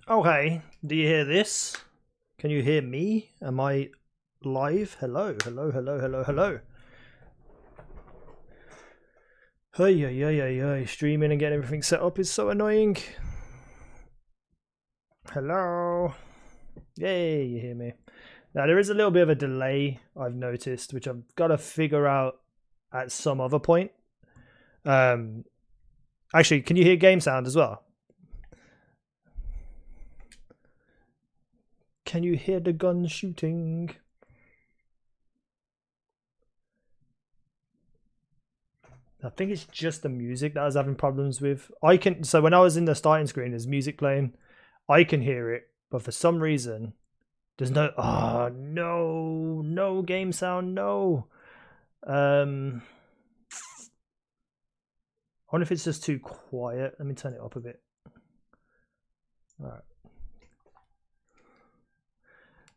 Okay, do you hear this? Can you hear me? Am I live? Hello, hello, hello, hello, hello. Hey, streaming and getting everything set up is so annoying. Hello. Yay, you hear me. Now there is a little bit of a delay I've noticed, which I've got to figure out at some other point. Actually, can you hear game sound as well? Can you hear the gun shooting? I think it's just the music that I was having problems with. So when I was in the starting screen, there's music playing. I can hear it, but for some reason, there's no. Oh no game sound, no. I wonder if it's just too quiet. Let me turn it up a bit. All right.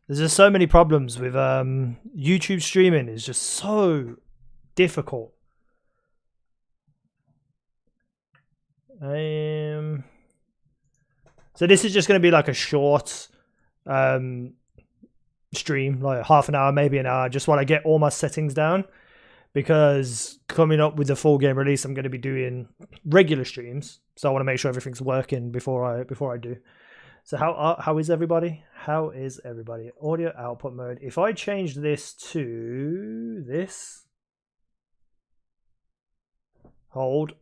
There's just so many problems with YouTube streaming. It's just so difficult. So this is just going to be like a short stream, like half an hour, maybe an hour, just while I get all my settings down, because coming up with the full game release, I'm going to be doing regular streams, so I want to make sure everything's working before I do. So how is everybody? How is everybody? Audio output mode. If I change this to this, hold.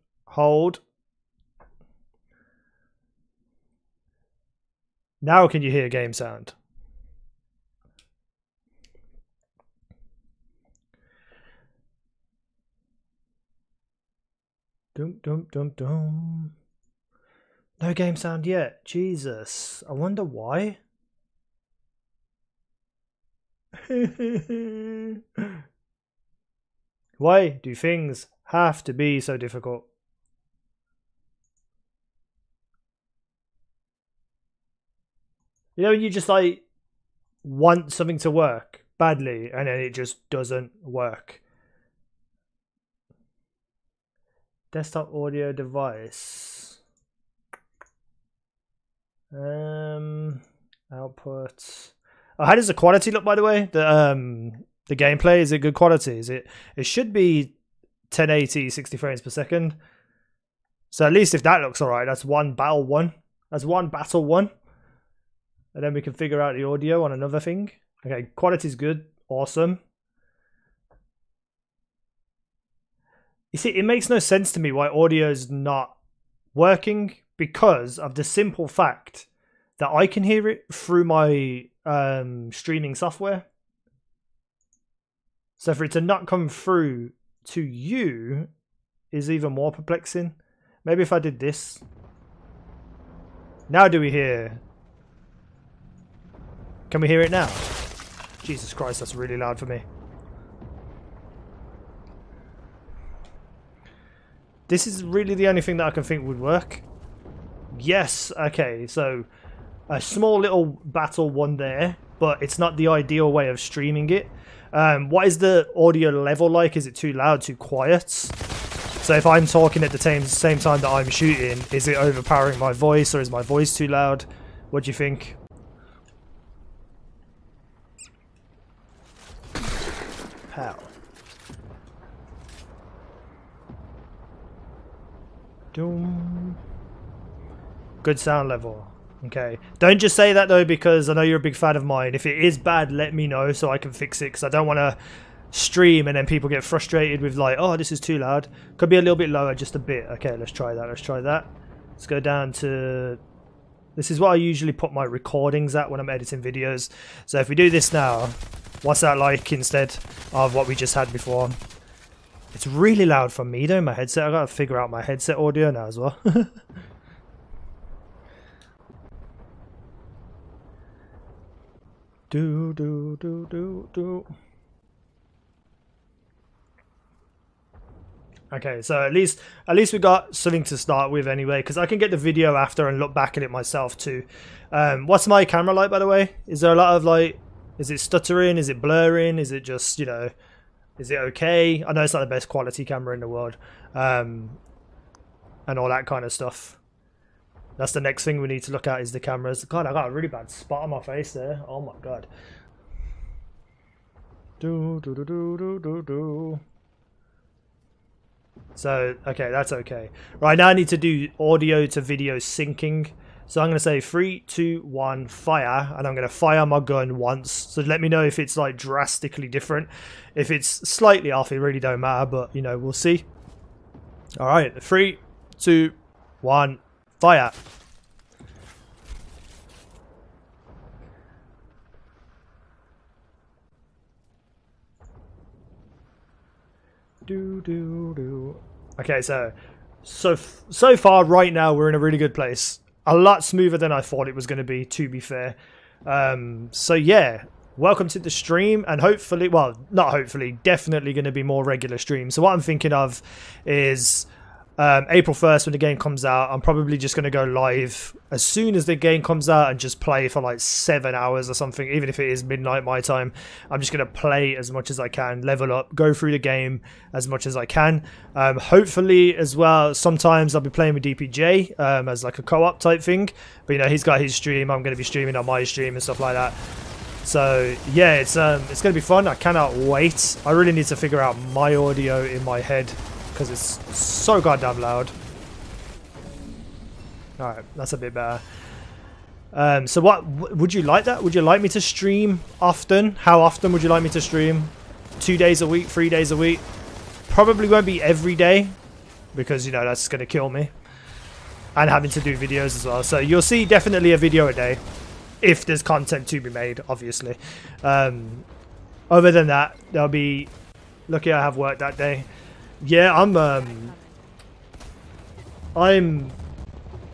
Now can you hear game sound? Dum. No game sound yet. Jesus. I wonder why. Why do things have to be so difficult? You know, you just like want something to work badly and then it just doesn't work. Desktop audio device. Output. Oh, how does the quality look, by the way? The gameplay, is it good quality? It should be 1080 60 frames per second. So at least if that looks alright, that's one battle one. And then we can figure out the audio on another thing. Okay, quality's good. Awesome. You see, it makes no sense to me why audio is not working, because of the simple fact that I can hear it through my streaming software. So for it to not come through to you is even more perplexing. Maybe if I did this. Now do we hear... Can we hear it now? Jesus Christ, that's really loud for me. This is really the only thing that I can think would work. Yes, okay, so a small little battle one there, but it's not the ideal way of streaming it. What is the audio level like? Is it too loud, too quiet? So if I'm talking at the same time that I'm shooting, is it overpowering my voice, or is my voice too loud? What do you think? How? Doom. Good sound level. Okay. Don't just say that though, because I know you're a big fan of mine. If it is bad, let me know so I can fix it, because I don't want to stream and then people get frustrated with like, oh, this is too loud. Could be a little bit lower, just a bit. Okay, let's try that. Let's go down to... This is what I usually put my recordings at when I'm editing videos. So if we do this now, what's that like instead of what we just had before? It's really loud for me though in my headset. I gotta figure out my headset audio now as well. do. Okay, so at least we got something to start with anyway, because I can get the video after and look back at it myself too. What's my camera like, by the way? Is there a lot of like, is it stuttering? Is it blurring? Is it just, you know, is it okay? I know it's not the best quality camera in the world, and all that kind of stuff. That's the next thing we need to look at is the cameras. God, I got a really bad spot on my face there. Oh my god. So, okay, that's okay. Right, now I need to do audio to video syncing. So I'm going to say 3, 2, 1, fire, and I'm going to fire my gun once. So let me know if it's like drastically different. If it's slightly off, it really don't matter, but you know, we'll see. All right, 3, 2, 1, fire. Okay, so far right now we're in a really good place. A lot smoother than I thought it was going to be, to be fair. So yeah, welcome to the stream, and hopefully, well, not hopefully, definitely going to be more regular streams. So what I'm thinking of is April 1st when the game comes out, I'm probably just going to go live as soon as the game comes out and just play for like 7 hours or something, even if it is midnight my time. I'm just going to play as much as I can, level up, go through the game as much as I can. Hopefully as well, sometimes I'll be playing with DPJ as like a co-op type thing, but you know, he's got his stream, I'm going to be streaming on my stream and stuff like that. So yeah, it's going to be fun. I cannot wait. I really need to figure out my audio in my head, because it's so goddamn loud. Alright, that's a bit better. So what, would you like that? Would you like me to stream often? How often would you like me to stream? 2 days a week, 3 days a week? Probably won't be every day, because, you know, that's going to kill me. And having to do videos as well. So you'll see definitely a video a day, if there's content to be made, obviously. Other than that, there'll be... Lucky I have work that day. Yeah, I'm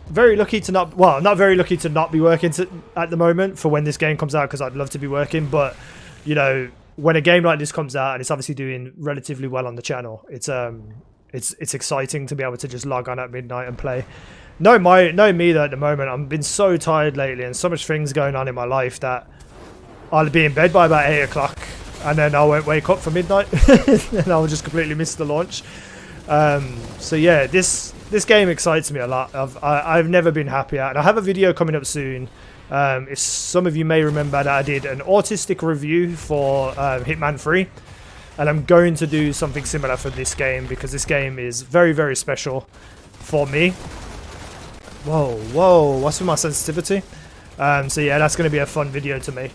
very lucky to not, well, not very lucky to not be working at the moment for when this game comes out, because I'd love to be working, but you know, when a game like this comes out and it's obviously doing relatively well on the channel, it's exciting to be able to just log on at midnight and play. Know me though, at the moment I've been so tired lately and so much things going on in my life that I'll be in bed by about 8 o'clock. And then I won't wake up for midnight, and I'll just completely miss the launch. So yeah, this game excites me a lot. I've never been happier, and I have a video coming up soon. If some of you may remember that I did an autistic review for Hitman 3, and I'm going to do something similar for this game, because this game is very, very special for me. Whoa, what's with my sensitivity? So yeah, that's going to be a fun video to make.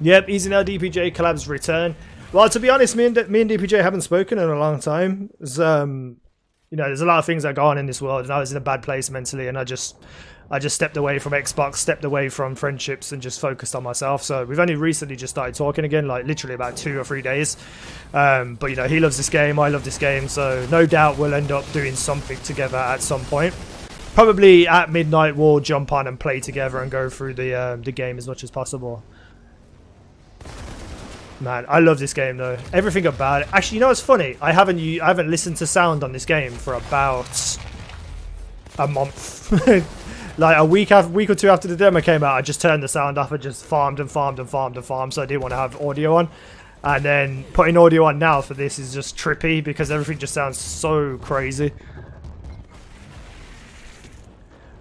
Yep, easynow DPJ collabs return. Well, to be honest, me and DPJ haven't spoken in a long time. You know, there's a lot of things that go on in this world, and I was in a bad place mentally, and I just stepped away from Xbox, stepped away from friendships, and just focused on myself. So we've only recently just started talking again, like literally about 2 or 3 days. But you know, he loves this game, I love this game, so no doubt we'll end up doing something together at some point. Probably at midnight we'll jump on and play together and go through the game as much as possible. Man, I love this game though. Everything about it. Actually, you know what's funny? I haven't listened to sound on this game for about a month. Like a week or two after the demo came out, I just turned the sound off and just farmed and farmed and farmed and farmed, so I didn't want to have audio on. And then putting audio on now for this is just trippy, because everything just sounds so crazy.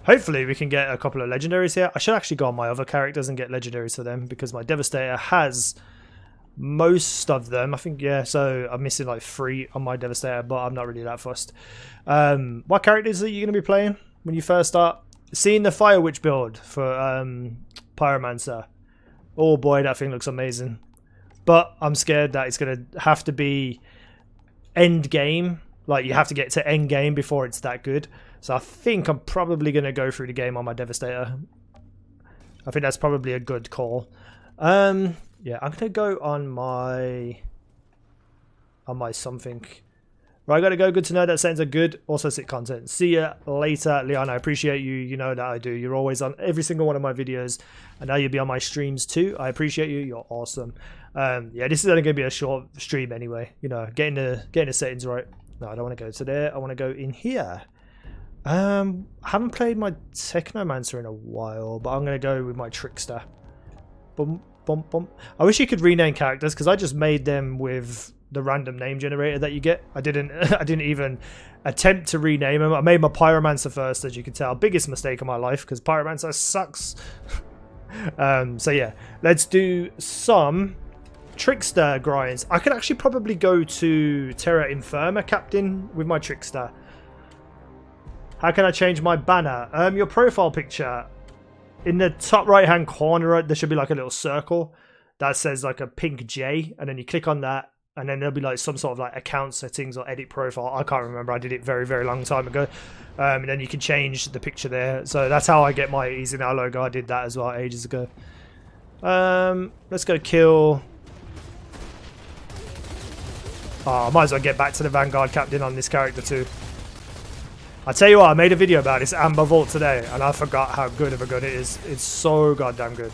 Hopefully we can get a couple of legendaries here. I should actually go on my other characters and get legendaries for them, because my Devastator has most of them, I think. Yeah, so I'm missing like 3 on my Devastator, but I'm not really that fussed. What characters are you going to be playing when you first start? Seeing the Fire Witch build for Pyromancer. Oh boy, that thing looks amazing. But I'm scared that it's going to have to be end game. Like, you have to get to end game before it's that good. So I think I'm probably going to go through the game on my Devastator. I think that's probably a good call. Yeah, I'm gonna go on my something. Right, I gotta go. Good to know that sounds are good. Also sick content. See ya later, Leon. I appreciate you. You know that I do. You're always on every single one of my videos, and now you'll be on my streams too. I appreciate you. You're awesome. Yeah, this is only gonna be a short stream anyway. You know, getting the settings right. No, I don't want to go to there. I want to go in here. I haven't played my Technomancer in a while, but I'm gonna go with my Trickster. Boom. Bump, bump. I wish you could rename characters, because I just made them with the random name generator that you get. I didn't even attempt to rename them. I made my Pyromancer first, as you can tell. Biggest mistake of my life, because Pyromancer sucks. So yeah, let's do some Trickster grinds. I could actually probably go to Terra Infirma Captain with my Trickster. How can I change my banner? Your profile picture. In the top right hand corner, there should be like a little circle that says like a pink J, and then you click on that, and then there'll be like some sort of like account settings or edit profile. I can't remember. I did it very, very long time ago. And then you can change the picture there. So that's how I get my easynow logo. I did that as well ages ago. Let's go kill. Oh, I might as well get back to the Vanguard Captain on this character too. I tell you what, I made a video about this Amber Vault today, and I forgot how good of a gun it is. It's so goddamn good.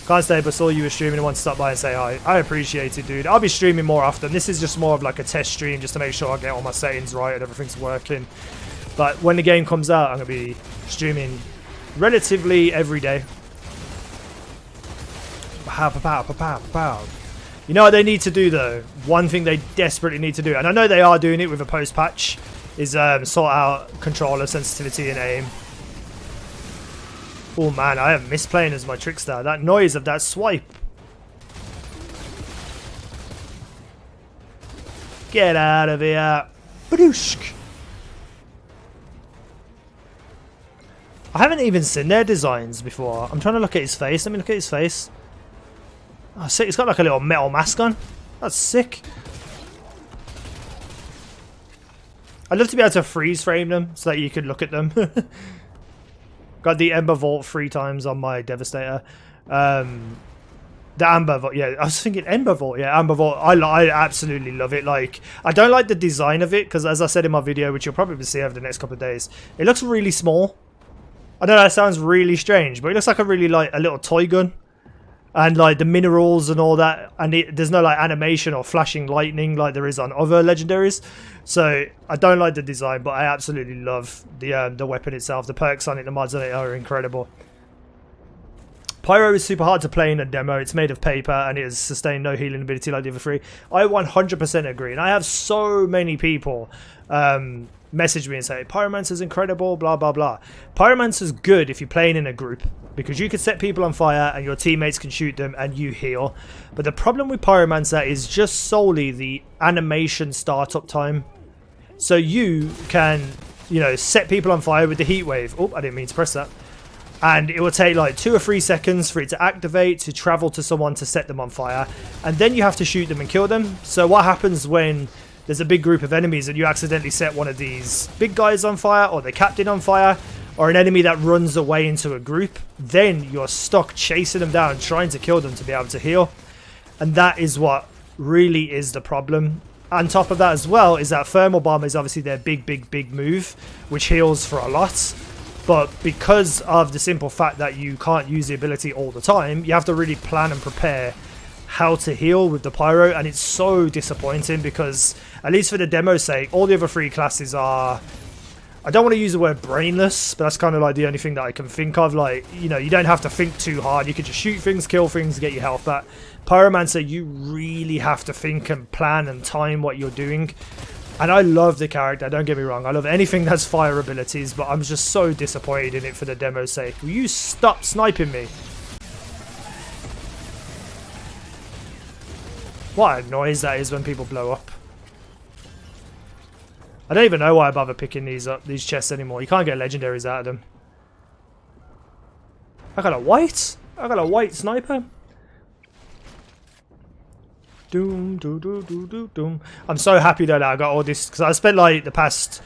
Can't stay, but saw you were streaming and wanted to stop by and say hi. I appreciate it, dude. I'll be streaming more often. This is just more of like a test stream, just to make sure I get all my settings right and everything's working. But when the game comes out, I'm going to be streaming relatively every day. Pow, pow, pow, pow, pow. You know what they need to do, though? One thing they desperately need to do, and I know they are doing it with a post-patch, is sort out controller sensitivity and aim. Oh man, I have missed playing as my Trickster. That noise of that swipe. Get out of here. Badooshk. I haven't even seen their designs before. I'm trying to look at his face. Let me look at his face. Oh, sick. He's got like a little metal mask on. That's sick. I'd love to be able to freeze frame them so that you could look at them. Got the Ember Vault 3 times on my Devastator. The Amber Vault, yeah, I was thinking Ember Vault, yeah, Amber Vault. I absolutely love it. Like, I don't like the design of it because, as I said in my video, which you'll probably see over the next couple of days, it looks really small. I know that sounds really strange, but it looks like a really like a little toy gun. And like the minerals and all that, and there's no like animation or flashing lightning like there is on other legendaries. So I don't like the design, but I absolutely love the weapon itself. The perks on it, the mods on it are incredible. Pyro is super hard to play in a demo. It's made of paper and it has sustained no healing ability like the other 3. I 100% agree, and I have so many people message me and say Pyromancer's incredible, blah blah blah. Pyromancer's good if you're playing in a group, because you can set people on fire and your teammates can shoot them and you heal. But the problem with Pyromancer is just solely the animation startup time. So you can, you know, set people on fire with the heat wave. Oh, I didn't mean to press that. And it will take like 2 or 3 seconds for it to activate, to travel to someone to set them on fire, and then you have to shoot them and kill them. So what happens when there's a big group of enemies and you accidentally set one of these big guys on fire, or the captain on fire, or an enemy that runs away into a group? Then you're stuck chasing them down, trying to kill them to be able to heal. And that is what really is the problem. On top of that as well is that Thermal Bomb is obviously their big move, which heals for a lot. But because of the simple fact that you can't use the ability all the time, you have to really plan and prepare how to heal with the Pyro, and it's so disappointing because, at least for the demo's sake, all the other 3 classes are, I don't want to use the word brainless, but that's kind of like the only thing that I can think of. Like, you know, you don't have to think too hard. You can just shoot things, kill things, get your health back. Pyromancer, you really have to think and plan and time what you're doing. And I love the character, don't get me wrong. I love anything that's fire abilities, but I'm just so disappointed in it for the demo's sake. Will you stop sniping me? What a noise that is when people blow up. I don't even know why I bother picking these chests anymore. You can't get legendaries out of them. I got a white? I got a white sniper? Doom, doo, doo, doo, doo, doom. I'm so happy though that I got all this, because I spent like the past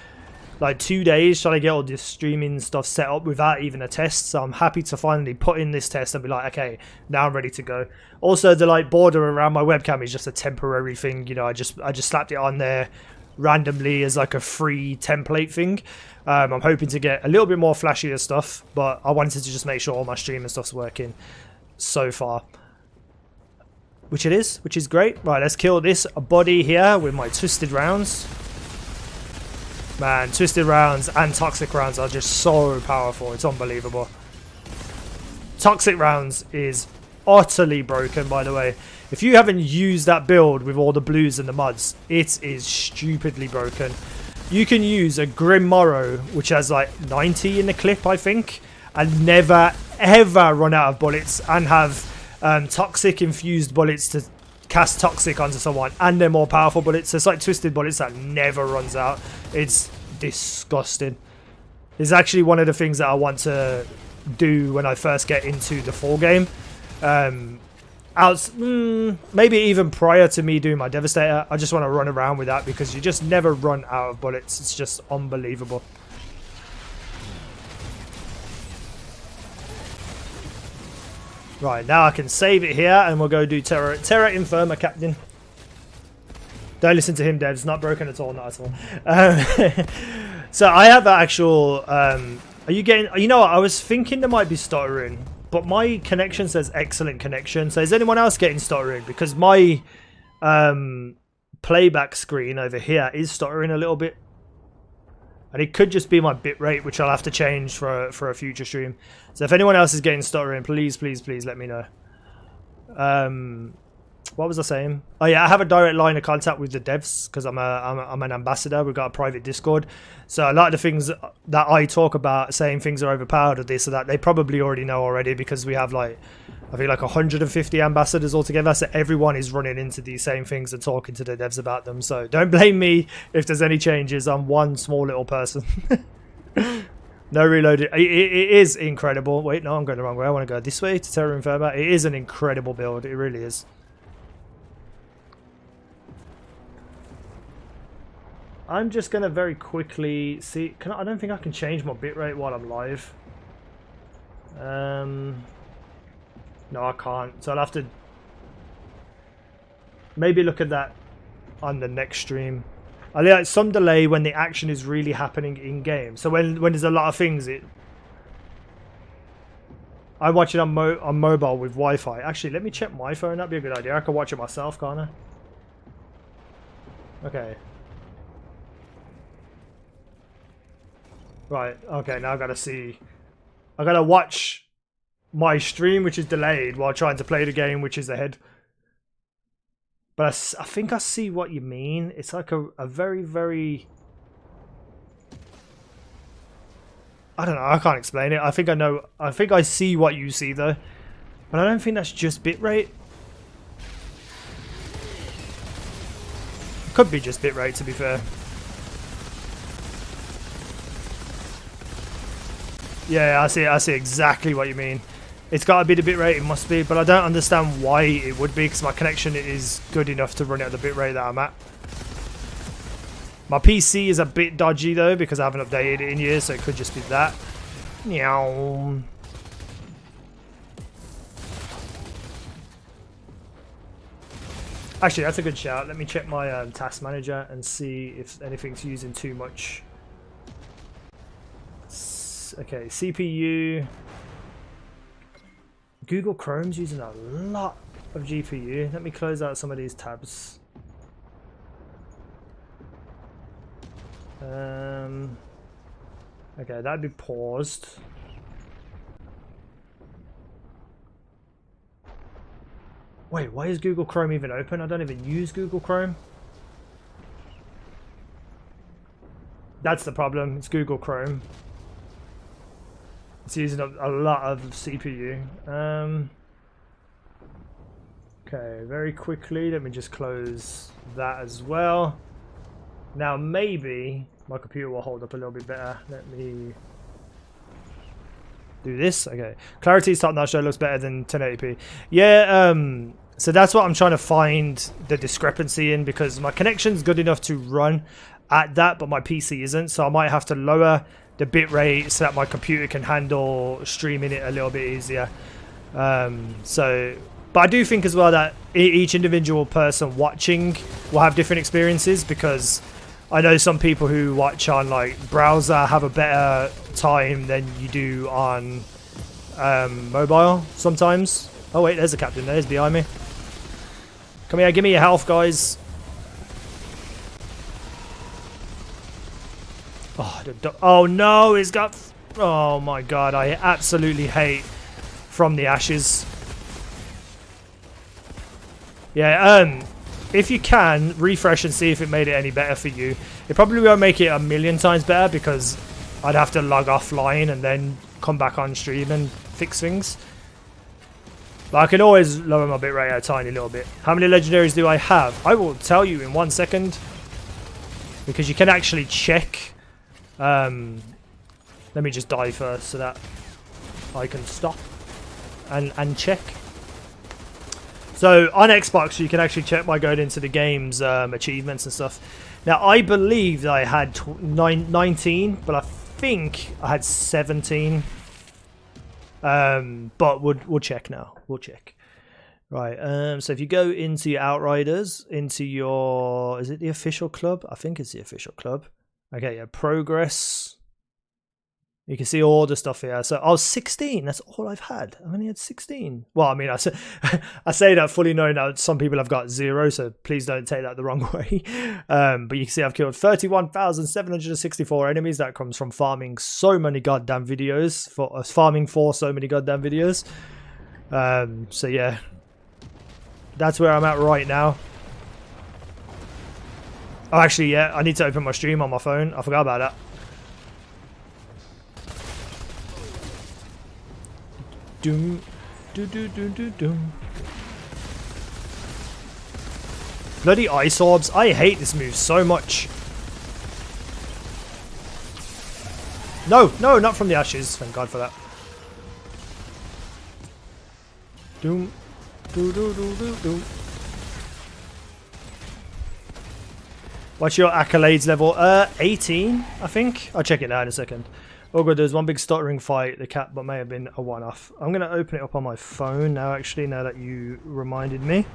like 2 days trying to get all this streaming stuff set up without even a test. So I'm happy to finally put in this test and be like, okay, now I'm ready to go. Also, the like border around my webcam is just a temporary thing. You know, I just slapped it on there randomly as like a free template thing. I'm hoping to get a little bit more flashier stuff, but I wanted to just make sure all my streaming stuff's working so far. Which it is, which is great. Right, let's kill this body here with my twisted rounds. Man, twisted rounds and toxic rounds are just so powerful. It's unbelievable. Toxic rounds is utterly broken, by the way. If you haven't used that build with all the blues and the mods, it is stupidly broken. You can use a Grim Morrow, which has like 90 in the clip, I think, and never ever run out of bullets, and have toxic infused bullets to cast toxic onto someone, and they're more powerful bullets. So it's like twisted bullets that never runs out. It's disgusting. It's actually one of the things that I want to do when I first get into the full game. Maybe even prior to me doing my Devastator, I just want to run around with that because you just never run out of bullets. It's just unbelievable. Right, now I can save it here and we'll go do Terra Infirma, Captain. Don't listen to him, devs. Not broken at all, not at all. So I have an actual... are you getting... You know what? I was thinking there might be stuttering, but my connection says excellent connection. So is anyone else getting stuttering? Because my playback screen over here is stuttering a little bit. And it could just be my bitrate, which I'll have to change for a future stream. So if anyone else is getting stuttering, please, please, please let me know. What was I saying? Oh yeah, I have a direct line of contact with the devs because I'm an ambassador. We've got a private Discord. So a lot of the things that I talk about, saying things are overpowered or this or that, they probably already know already because we have like, I think like 150 ambassadors altogether. So everyone is running into these same things and talking to the devs about them. So don't blame me if there's any changes. I'm one small little person. No reloaded. It is incredible. Wait, no, I'm going the wrong way. I want to go this way to Terra Infirma. It is an incredible build. It really is. I'm just going to very quickly see... I don't think I can change my bitrate while I'm live. No, I can't. So I'll have to maybe look at that on the next stream. I like some delay when the action is really happening in game. So when there's a lot of things, I watch it on mobile with Wi-Fi. Actually, let me check my phone. That'd be a good idea. I can watch it myself, can't I? Okay. Right. Okay. Now I gotta see. I gotta watch my stream, which is delayed, while trying to play the game, which is ahead. But I think I see what you mean. It's like a very, very... I don't know. I can't explain it. I think I know. I think I see what you see, though. But I don't think that's just bitrate. Could be just bitrate, to be fair. Yeah, I see exactly what you mean. It's got to be the bitrate, it must be, but I don't understand why it would be, because my connection is good enough to run it at the bitrate that I'm at. My PC is a bit dodgy though, because I haven't updated it in years, so it could just be that. Meow. Actually, that's a good shout. Let me check my task manager and see if anything's using too much. Okay, CPU. Google Chrome's using a lot of GPU. Let me close out some of these tabs. Okay, that'd be paused. Wait, why is Google Chrome even open? I don't even use Google Chrome. That's the problem. It's Google Chrome. It's using a lot of CPU. Okay, very quickly, let me just close that as well. Now maybe my computer will hold up a little bit better. Let me do this. Okay, clarity's top notch though, looks better than 1080p. Yeah, so that's what I'm trying to find the discrepancy in, because my connection's good enough to run at that, but my PC isn't, so I might have to lower the bitrate so that my computer can handle streaming it a little bit easier. But I do think as well that each individual person watching will have different experiences, because I know some people who watch on like browser have a better time than you do on mobile sometimes. Oh wait, there's a captain there, he's behind me. Come here, give me your health, guys. Oh no, he's got... Oh my god, I absolutely hate From the Ashes. Yeah, if you can, refresh and see if it made it any better for you. It probably won't make it a million times better because I'd have to log offline and then come back on stream and fix things. But I can always lower my bitrate a tiny little bit. How many legendaries do I have? I will tell you in 1 second. Because you can actually check. Let me just die first so that I can stop and check. So on Xbox you can actually check by going into the game's achievements and stuff. Now I believe that I had 19, but I think I had 17. But we'll check now. We'll check. Right. So if you go into your Outriders, into your, is it the official club? I think it's the official club. Okay. Yeah. Progress. You can see all the stuff here. So I was 16. That's all I've had. I only had 16. Well, I mean, I say that fully knowing that some people have got 0. So please don't take that the wrong way. But you can see I've killed 31,764 enemies. That comes from farming so many goddamn videos. Farming for so many goddamn videos. So yeah. That's where I'm at right now. Oh, actually, yeah. I need to open my stream on my phone. I forgot about that. Doom, do do do do doom. Bloody ice orbs! I hate this move so much. No, no, not from the ashes. Thank God for that. Doom, do do do do do. What's your accolades level? 18, I think. I'll check it now in a second. Oh good, there's one big stuttering fight, the cat, but may have been a one-off. I'm going to open it up on my phone now, actually, now that you reminded me.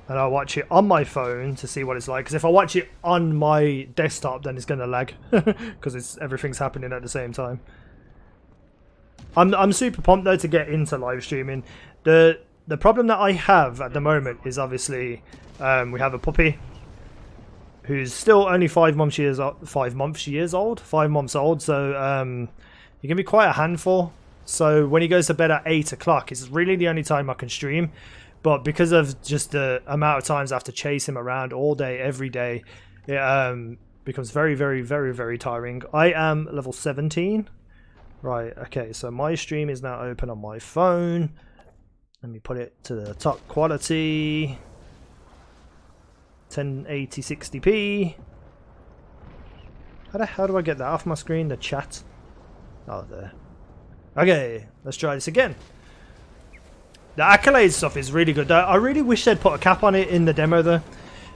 And I'll watch it on my phone to see what it's like. Because if I watch it on my desktop, then it's going to lag. Because everything's happening at the same time. I'm super pumped, though, to get into live streaming. The problem that I have at the moment is obviously we have a puppy who's still only 5 months old, so he can be quite a handful. So when he goes to bed at 8 o'clock, it's really the only time I can stream. But because of just the amount of times I have to chase him around all day, every day, it becomes very, very, very, very tiring. I am level 17. Right, okay, so my stream is now open on my phone. Let me put it to the top quality. 1080 60p. How the hell do I get that off my screen? The chat. Oh, there. Okay, let's try this again. The accolade stuff is really good. I really wish they'd put a cap on it in the demo though,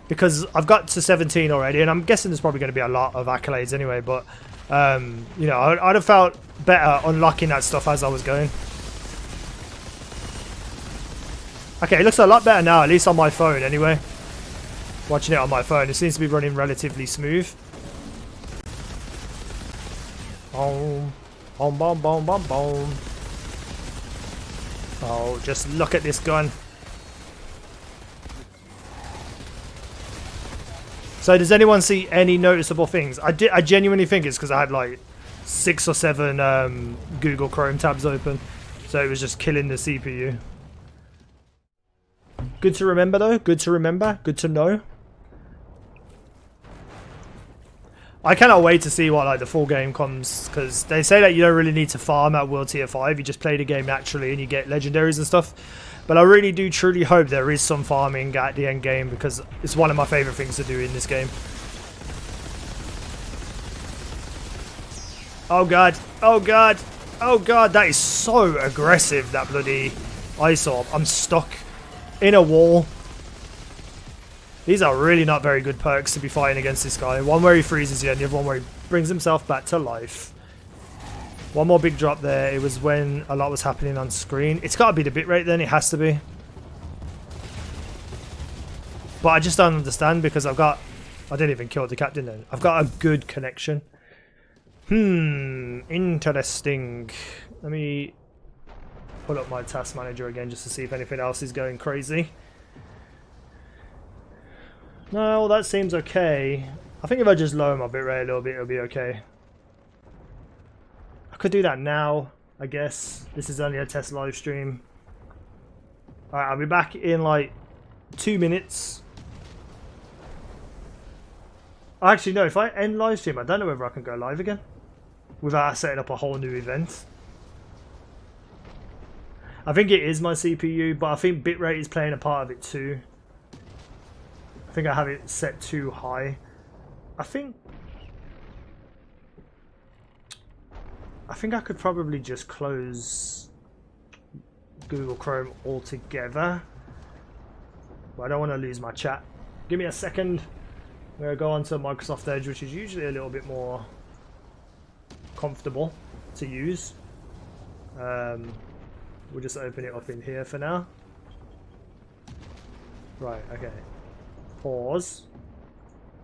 because I've got to 17 already, and I'm guessing there's probably going to be a lot of accolades anyway. But you know, I'd have felt better unlocking that stuff as I was going. Okay, it looks a lot better now, at least on my phone anyway. Watching it on my phone, it seems to be running relatively smooth. Boom, boom, boom, boom, boom, boom. Oh, just look at this gun. So does anyone see any noticeable things? I genuinely think it's because I had like 6 or 7 Google Chrome tabs open. So it was just killing the CPU. Good to remember though, good to remember, good to know. I cannot wait to see what like the full game comes, because they say that you don't really need to farm at World Tier 5, you just play the game naturally and you get legendaries and stuff. But I really do truly hope there is some farming at the end game, because it's one of my favourite things to do in this game. Oh god, oh god, oh god, that is so aggressive, that bloody ice orb. I'm stuck in a wall. These are really not very good perks to be fighting against this guy. One where he freezes you and the other one where he brings himself back to life. One more big drop there. It was when a lot was happening on screen. It's got to be the bitrate then. It has to be. But I just don't understand because I've got... I didn't even kill the captain then. I've got a good connection. Interesting. Let me pull up my task manager again just to see if anything else is going crazy. No, that seems okay. I think if I just lower my bitrate a little bit, it'll be okay. I could do that now, I guess. This is only a test live stream. Alright, I'll be back in like 2 minutes. Actually, no, if I end live stream, I don't know whether I can go live again without setting up a whole new event. I think it is my CPU, but I think bitrate is playing a part of it too. I think I have it set too high. I think I could probably just close Google Chrome altogether. But I don't want to lose my chat. Give me a second. I'm going to go on to Microsoft Edge, which is usually a little bit more comfortable to use. We'll just open it up in here for now. Right, okay. Pause.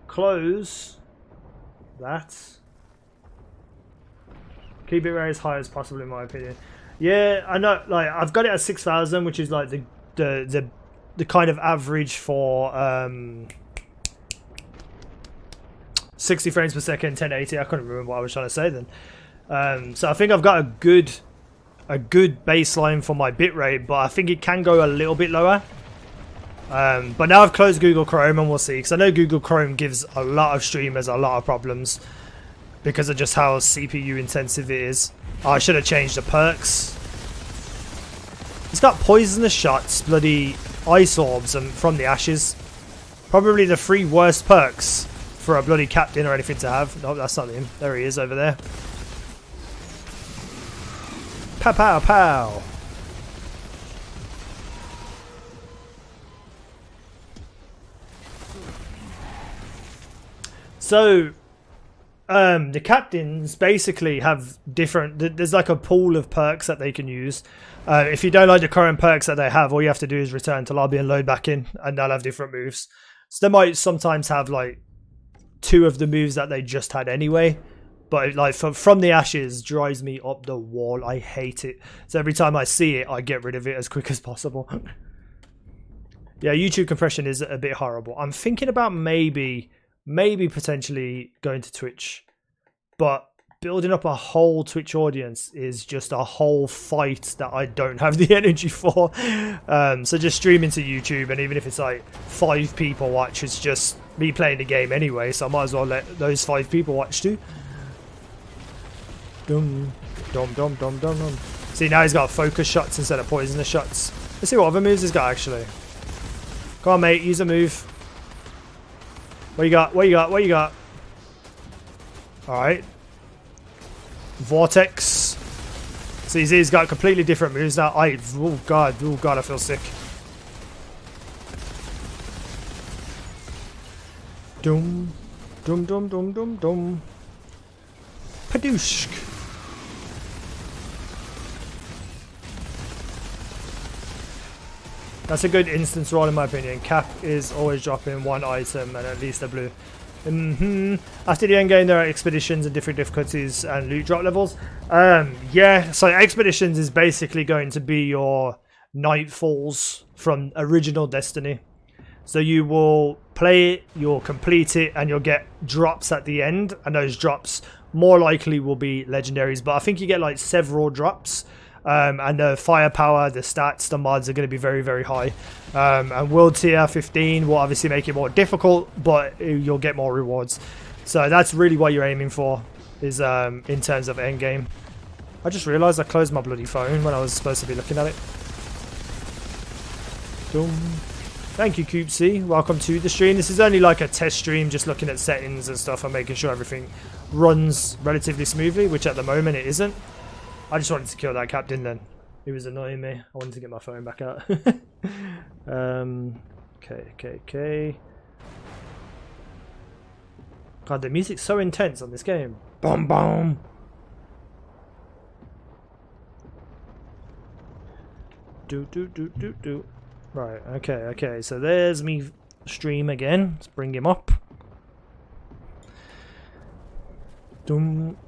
Close that. Keep it as high as possible in my opinion. Yeah, I know, like I've got it at 6,000, which is like the kind of average for 60 frames per second, 1080. I couldn't remember what I was trying to say then. So I think I've got a good baseline for my bitrate, but I think it can go a little bit lower. But now I've closed Google Chrome and we'll see, because I know Google Chrome gives a lot of streamers a lot of problems because of just how CPU intensive it is. Oh, I should have changed the perks. It's got poisonous shots, bloody ice orbs, and from the ashes. Probably the 3 worst perks for a bloody captain or anything to have. No, that's not him. There he is over there. Pow pow pow. So the captains basically have different, there's like a pool of perks that they can use. If you don't like the current perks that they have, all you have to do is return to lobby and load back in, and they'll have different moves. So they might sometimes have like 2 of the moves that they just had anyway. But like from the ashes drives me up the wall. I hate it. So every time I see it, I get rid of it as quick as possible. Yeah, YouTube compression is a bit horrible. I'm thinking about maybe potentially going to Twitch. But building up a whole Twitch audience is just a whole fight that I don't have the energy for. So just streaming to YouTube, and even if it's like 5 people watch, it's just me playing the game anyway. So I might as well let those 5 people watch too. Dum, dum, dum, dum, dum, dum. See, now he's got focus shots instead of poisonous shots. Let's see what other moves he's got actually. Come on, mate, use a move. What you got? What you got? What you got? Alright. Vortex. See, he's got completely different moves now. Oh god, I feel sick. Dum, dum, dum, dum, dum, dum. Padooshk. That's a good instance roll in my opinion. Cap is always dropping 1 item and at least a blue. After the end game there are expeditions and different difficulties and loot drop levels. Yeah, so expeditions is basically going to be your nightfalls from original Destiny. So you will play it, you'll complete it, and you'll get drops at the end, and those drops more likely will be legendaries, but I think you get like several drops. And the firepower, the stats, the mods are going to be very, very high. And world tier 15 will obviously make it more difficult, but you'll get more rewards. So that's really what you're aiming for, is in terms of endgame. I just realised I closed my bloody phone when I was supposed to be looking at it. Boom. Thank you, Coopsy. Welcome to the stream. This is only like a test stream, just looking at settings and stuff and making sure everything runs relatively smoothly, which at the moment it isn't. I just wanted to kill that captain then. He was annoying me. I wanted to get my phone back out. Okay. God, the music's so intense on this game. Boom, boom. Do. Right, okay. So there's me stream again. Let's bring him up. Dum.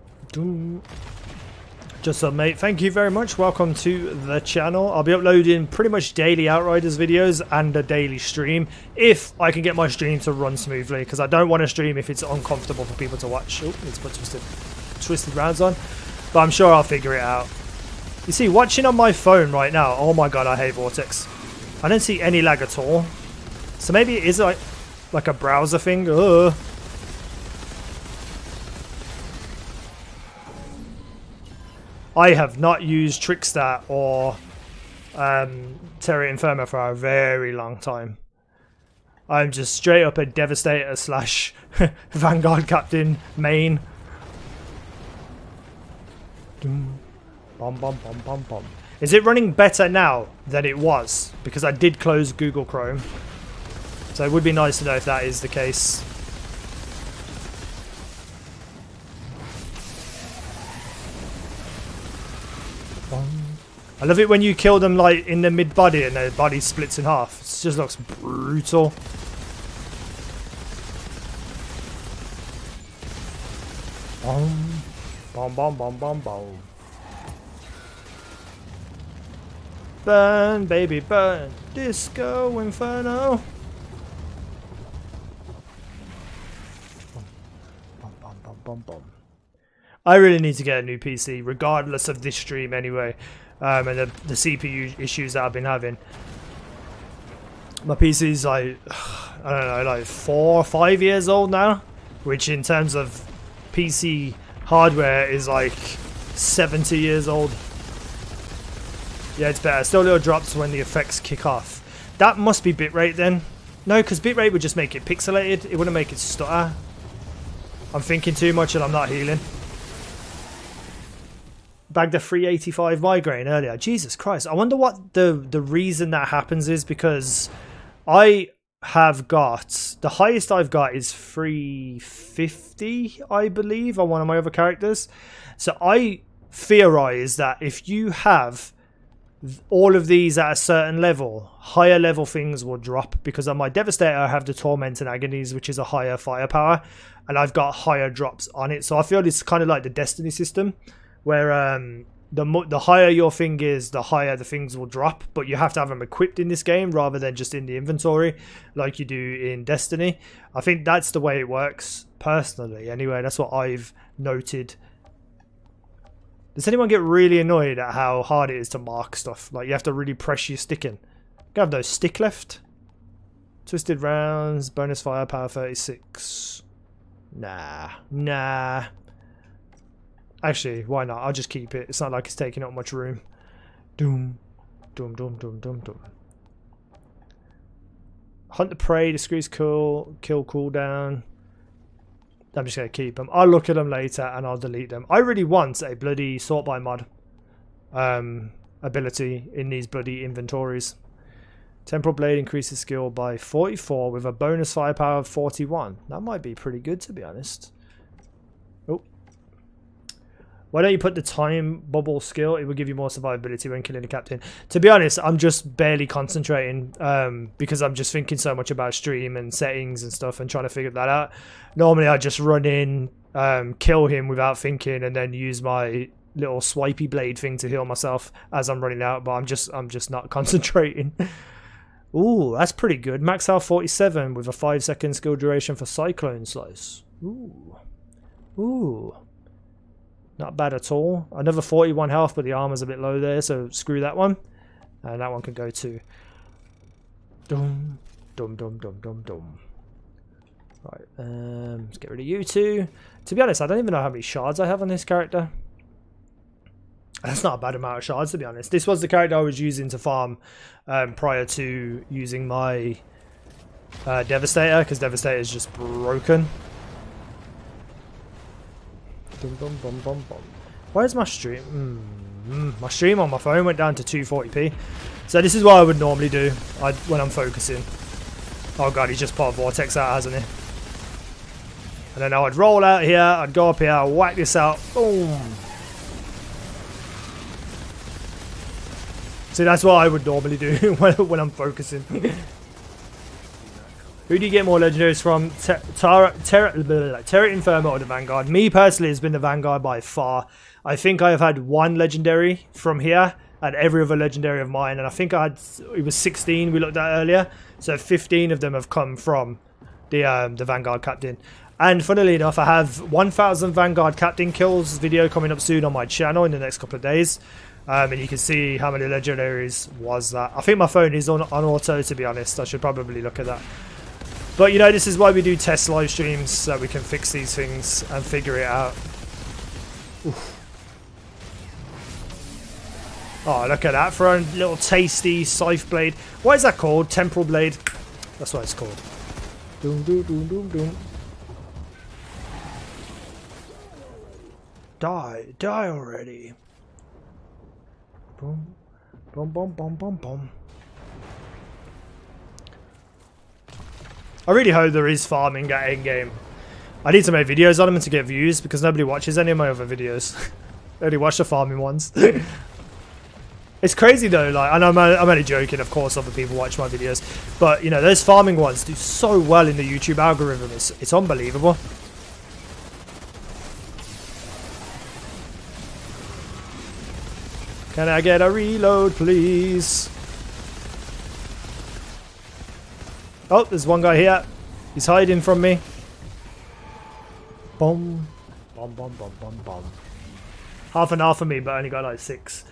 Just up, mate. Thank you very much. Welcome to the channel. I'll be uploading pretty much daily Outriders videos and a daily stream if I can get my stream to run smoothly, because I don't want to stream if it's uncomfortable for people to watch. Oh, let's put twisted rounds on, but I'm sure I'll figure it out. You see, watching on my phone right now, oh my god, I hate Vortex. I don't see any lag at all. So maybe it is like a browser thing. Ugh. I have not used Trickster or Terra Inferma for a very long time. I'm just straight up a Devastator slash Vanguard Captain main. Bom, bom, bom, bom, bom. Is it running better now than it was? Because I did close Google Chrome. So it would be nice to know if that is the case. I love it when you kill them like in the mid body and their body splits in half. It just looks brutal. Bom, bom, bom, bom, bom. Burn, baby, burn. Disco Inferno. Bom, bom, bom, bom, bom. I really need to get a new PC, regardless of this stream anyway. And the CPU issues that I've been having. My PC's like, I don't know, like 4 or 5 years old now, which in terms of PC hardware is like 70 years old. Yeah, it's better. Still little drops when the effects kick off. That must be bitrate then. No, because bitrate would just make it pixelated. It wouldn't make it stutter. I'm thinking too much and I'm not healing. Bagged a 385 migraine earlier. Jesus Christ. I wonder what the reason that happens is, because I have got, the highest I've got is 350, I believe, on one of my other characters. So I theorize that if you have all of these at a certain level, higher level things will drop, because on my Devastator I have the Torment and Agonies, which is a higher firepower, and I've got higher drops on it. So I feel it's kind of like the Destiny system, where the higher your thing is, the higher the things will drop, but you have to have them equipped in this game rather than just in the inventory like you do in Destiny. I think that's the way it works, personally. Anyway, that's what I've noted. Does anyone get really annoyed at how hard it is to mark stuff? Like, you have to really press your stick in. You have no stick left. Twisted rounds, bonus firepower 36. Nah. Actually, why not? I'll just keep it. It's not like it's taking up much room. Doom. Doom, doom, doom, doom, doom. Hunt the prey, decrease kill cooldown. I'm just going to keep them. I'll look at them later and I'll delete them. I really want a bloody sort by mod ability in these bloody inventories. Temporal Blade increases skill by 44 with a bonus firepower of 41. That might be pretty good, to be honest. Oh. Why don't you put the time bubble skill? It will give you more survivability when killing a captain. To be honest, I'm just barely concentrating because I'm just thinking so much about stream and settings and stuff and trying to figure that out. Normally, I just run in, kill him without thinking, and then use my little swipey blade thing to heal myself as I'm running out. But I'm just not concentrating. Ooh, that's pretty good. Max health 47 with a 5-second skill duration for Cyclone Slice. Ooh. Not bad at all. Another 41 health, but the armor's a bit low there, so screw that one. And that one can go too. Dum, dum, dum, dum, dum, dum. Right, let's get rid of you two. To be honest, I don't even know how many shards I have on this character. That's not a bad amount of shards, to be honest. This was the character I was using to farm prior to using my Devastator, because Devastator is just broken. Bum, bum, bum, bum, bum. Where's my stream? My stream on my phone went down to 240p. So this is what I would normally do when I'm focusing. Oh god, he's just put a vortex out, hasn't he? And then I would roll out here, I'd go up here, I'd whack this out. Boom. See, that's what I would normally do when I'm focusing. Who do you get more legendaries from? Terra Inferma or the Vanguard? Me personally has been the Vanguard by far. I think I have had one legendary from here and every other legendary of mine, and I think it was 16 we looked at earlier. So 15 of them have come from the Vanguard Captain. And funnily enough, I have 1,000 Vanguard Captain kills video coming up soon on my channel in the next couple of days. And you can see how many legendaries was that. I think my phone is on auto, to be honest. I should probably look at that. But, you know, this is why we do test live streams, so that we can fix these things and figure it out. Oof. Oh, look at that for a little tasty scythe blade. What is that called? Temporal blade? That's what it's called. Doom, doom, doom, doom, doom. Die. Die already. Boom. Boom, boom, boom, boom, boom. I really hope there is farming at endgame. I need to make videos on them to get views because nobody watches any of my other videos. They only watch the farming ones. It's crazy though, like, and I'm only joking, of course other people watch my videos, but you know, those farming ones do so well in the YouTube algorithm, it's unbelievable. Can I get a reload, please? Oh, there's one guy here. He's hiding from me. Boom. Boom, boom, boom, boom, boom. Half an hour for me, but I only got like 6.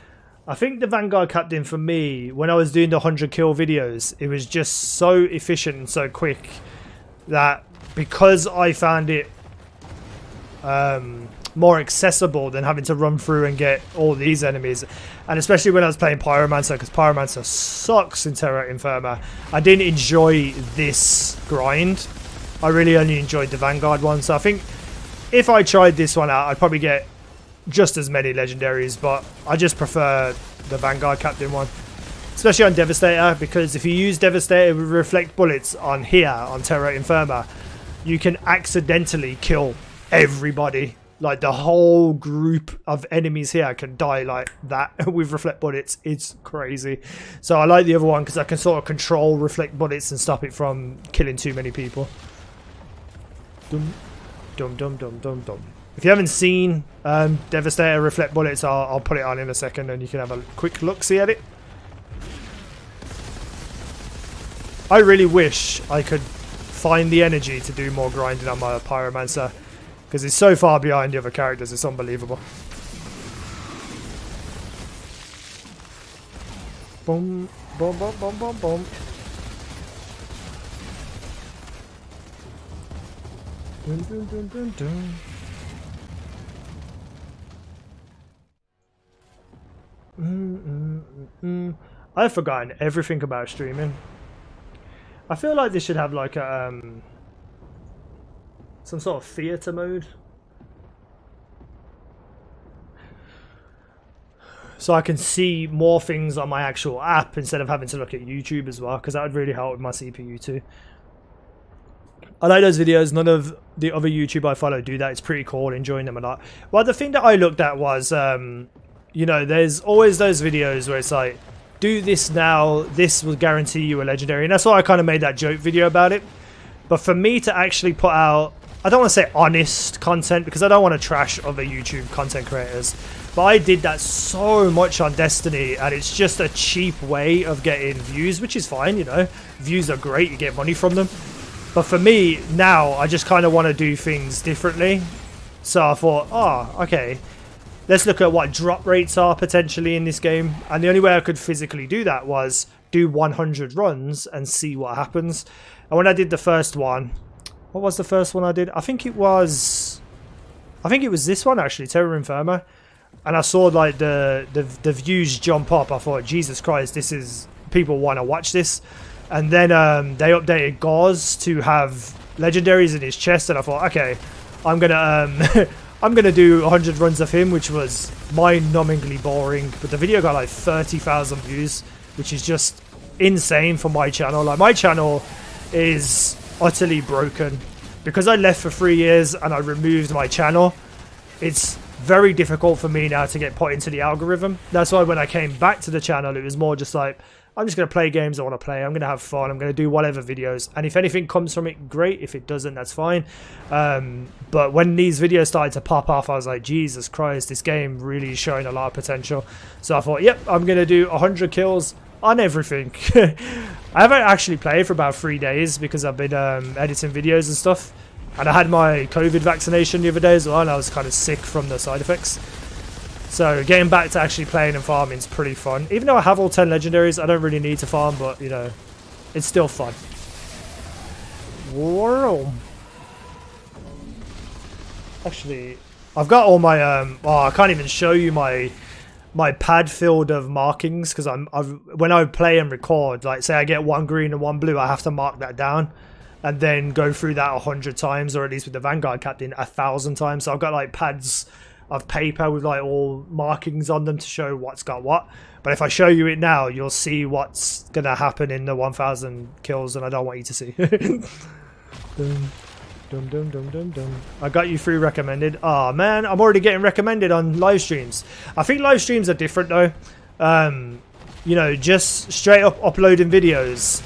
I think the Vanguard Captain for me, when I was doing the 100 kill videos, it was just so efficient and so quick that because I found it more accessible than having to run through and get all these enemies, and especially when I was playing Pyromancer, because Pyromancer sucks in Terra Infirma, I didn't enjoy this grind. I really only enjoyed the Vanguard one, so I think if I tried this one out, I'd probably get just as many legendaries, but I just prefer the Vanguard Captain one, especially on Devastator, because if you use Devastator with reflect bullets on here on Terra Infirma, you can accidentally kill everybody. Like the whole group of enemies here can die like that with reflect bullets. It's crazy. So I like the other one because I can sort of control reflect bullets and stop it from killing too many people. Dum dum dum dum dum dum. If you haven't seen Devastator Reflect Bullets, I'll put it on in a second and you can have a quick look-see at it. I really wish I could find the energy to do more grinding on my Pyromancer, because it's so far behind the other characters, it's unbelievable. Boom, boom, boom, boom, boom, boom. Dun, dun, dun, dun, dun. I've forgotten everything about streaming. I feel like this should have like a some sort of theater mode, so I can see more things on my actual app instead of having to look at YouTube as well, because that would really help with my CPU too. I like those videos. None of the other YouTube I follow do that. It's pretty cool, enjoying them a lot. Well, the thing that I looked at was you know, there's always those videos where it's like, do this now, this will guarantee you a legendary, and that's why I kind of made that joke video about it. But for me to actually put out, I don't want to say honest content, because I don't want to trash other YouTube content creators, but I did that so much on Destiny, and it's just a cheap way of getting views, which is fine, you know, views are great, you get money from them. But for me now, I just kind of want to do things differently. So I thought, oh, okay, let's look at what drop rates are potentially in this game. And the only way I could physically do that was do 100 runs and see what happens. And when I did the first one, what was the first one I did? I think it was this one actually, Terra Infirma. And I saw like the views jump up. I thought, Jesus Christ, this is, people want to watch this. And then they updated Gauze to have legendaries in his chest, and I thought, okay, I'm gonna I'm gonna do 100 runs of him, which was mind-numbingly boring. But the video got like 30,000 views, which is just insane for my channel. Like, my channel is utterly broken because I left for 3 years and I removed my channel. It's very difficult for me now to get put into the algorithm. That's why when I came back to the channel, it was more just like, I'm just going to play games I want to play. I'm going to have fun. I'm going to do whatever videos. And if anything comes from it, great. If it doesn't, that's fine. But when these videos started to pop off, I was like, Jesus Christ, this game really is showing a lot of potential. So I thought, yep, I'm going to do 100 kills on everything. I haven't actually played for about 3 days because I've been editing videos and stuff. And I had my COVID vaccination the other day as well, and I was kind of sick from the side effects. So getting back to actually playing and farming is pretty fun. Even though I have all 10 legendaries, I don't really need to farm, but you know, it's still fun. Whoa. Actually, I've got all my oh, I can't even show you my pad filled of markings because when I play and record, like say I get 1 green and 1 blue, I have to mark that down and then go through that 100 times, or at least with the Vanguard Captain 1,000 times. So I've got like pads of paper with like all markings on them to show what's got what. But if I show you it now, you'll see what's gonna happen in the 1,000 kills, and I don't want you to see. I got you through recommended. Oh man, I'm already getting recommended on live streams. I think live streams are different though. You know, just straight up uploading videos.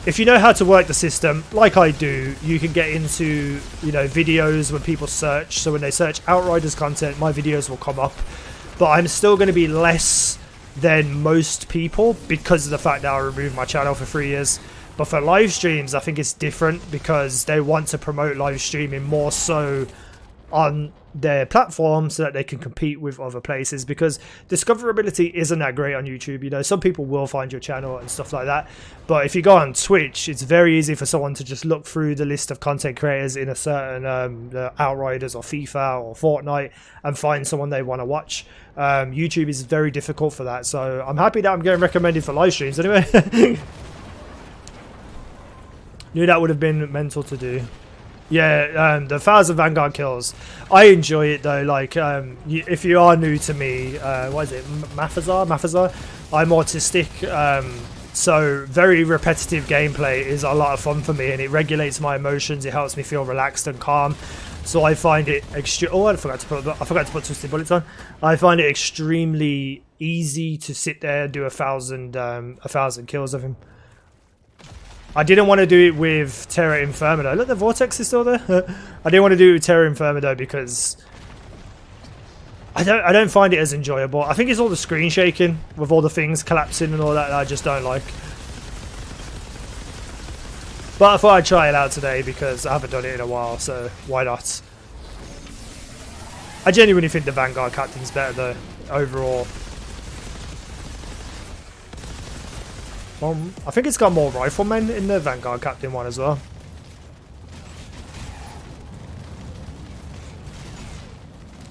If you know how to work the system, like I do, you can get into, you know, videos when people search. So when they search Outriders content, my videos will come up. But I'm still going to be less than most people because of the fact that I removed my channel for 3 years. But for live streams, I think it's different because they want to promote live streaming more so on their platform so that they can compete with other places, because discoverability isn't that great on YouTube. You know, some people will find your channel and stuff like that, but if you go on Twitch, it's very easy for someone to just look through the list of content creators in a certain Outriders or FIFA or Fortnite and find someone they want to watch. YouTube is very difficult for that, so I'm happy that I'm getting recommended for live streams anyway. Knew that would have been mental to do. Yeah, the 1,000 Vanguard kills. I enjoy it though. Like, if you are new to me, what is it? Mathazar? I'm autistic, so very repetitive gameplay is a lot of fun for me, and it regulates my emotions. It helps me feel relaxed and calm. So I find it oh, I forgot to put twisted bullets on. I find it extremely easy to sit there and do 1,000 kills of him. I didn't want to do it with Terra Inferma though. Look, the vortex is still there. I didn't want to do it with Terra Inferma though because I don't find it as enjoyable. I think it's all the screen shaking with all the things collapsing and all that I just don't like. But I thought I'd try it out today because I haven't done it in a while, so why not? I genuinely think the Vanguard Captain's better though, overall. I think it's got more riflemen in the Vanguard Captain one as well.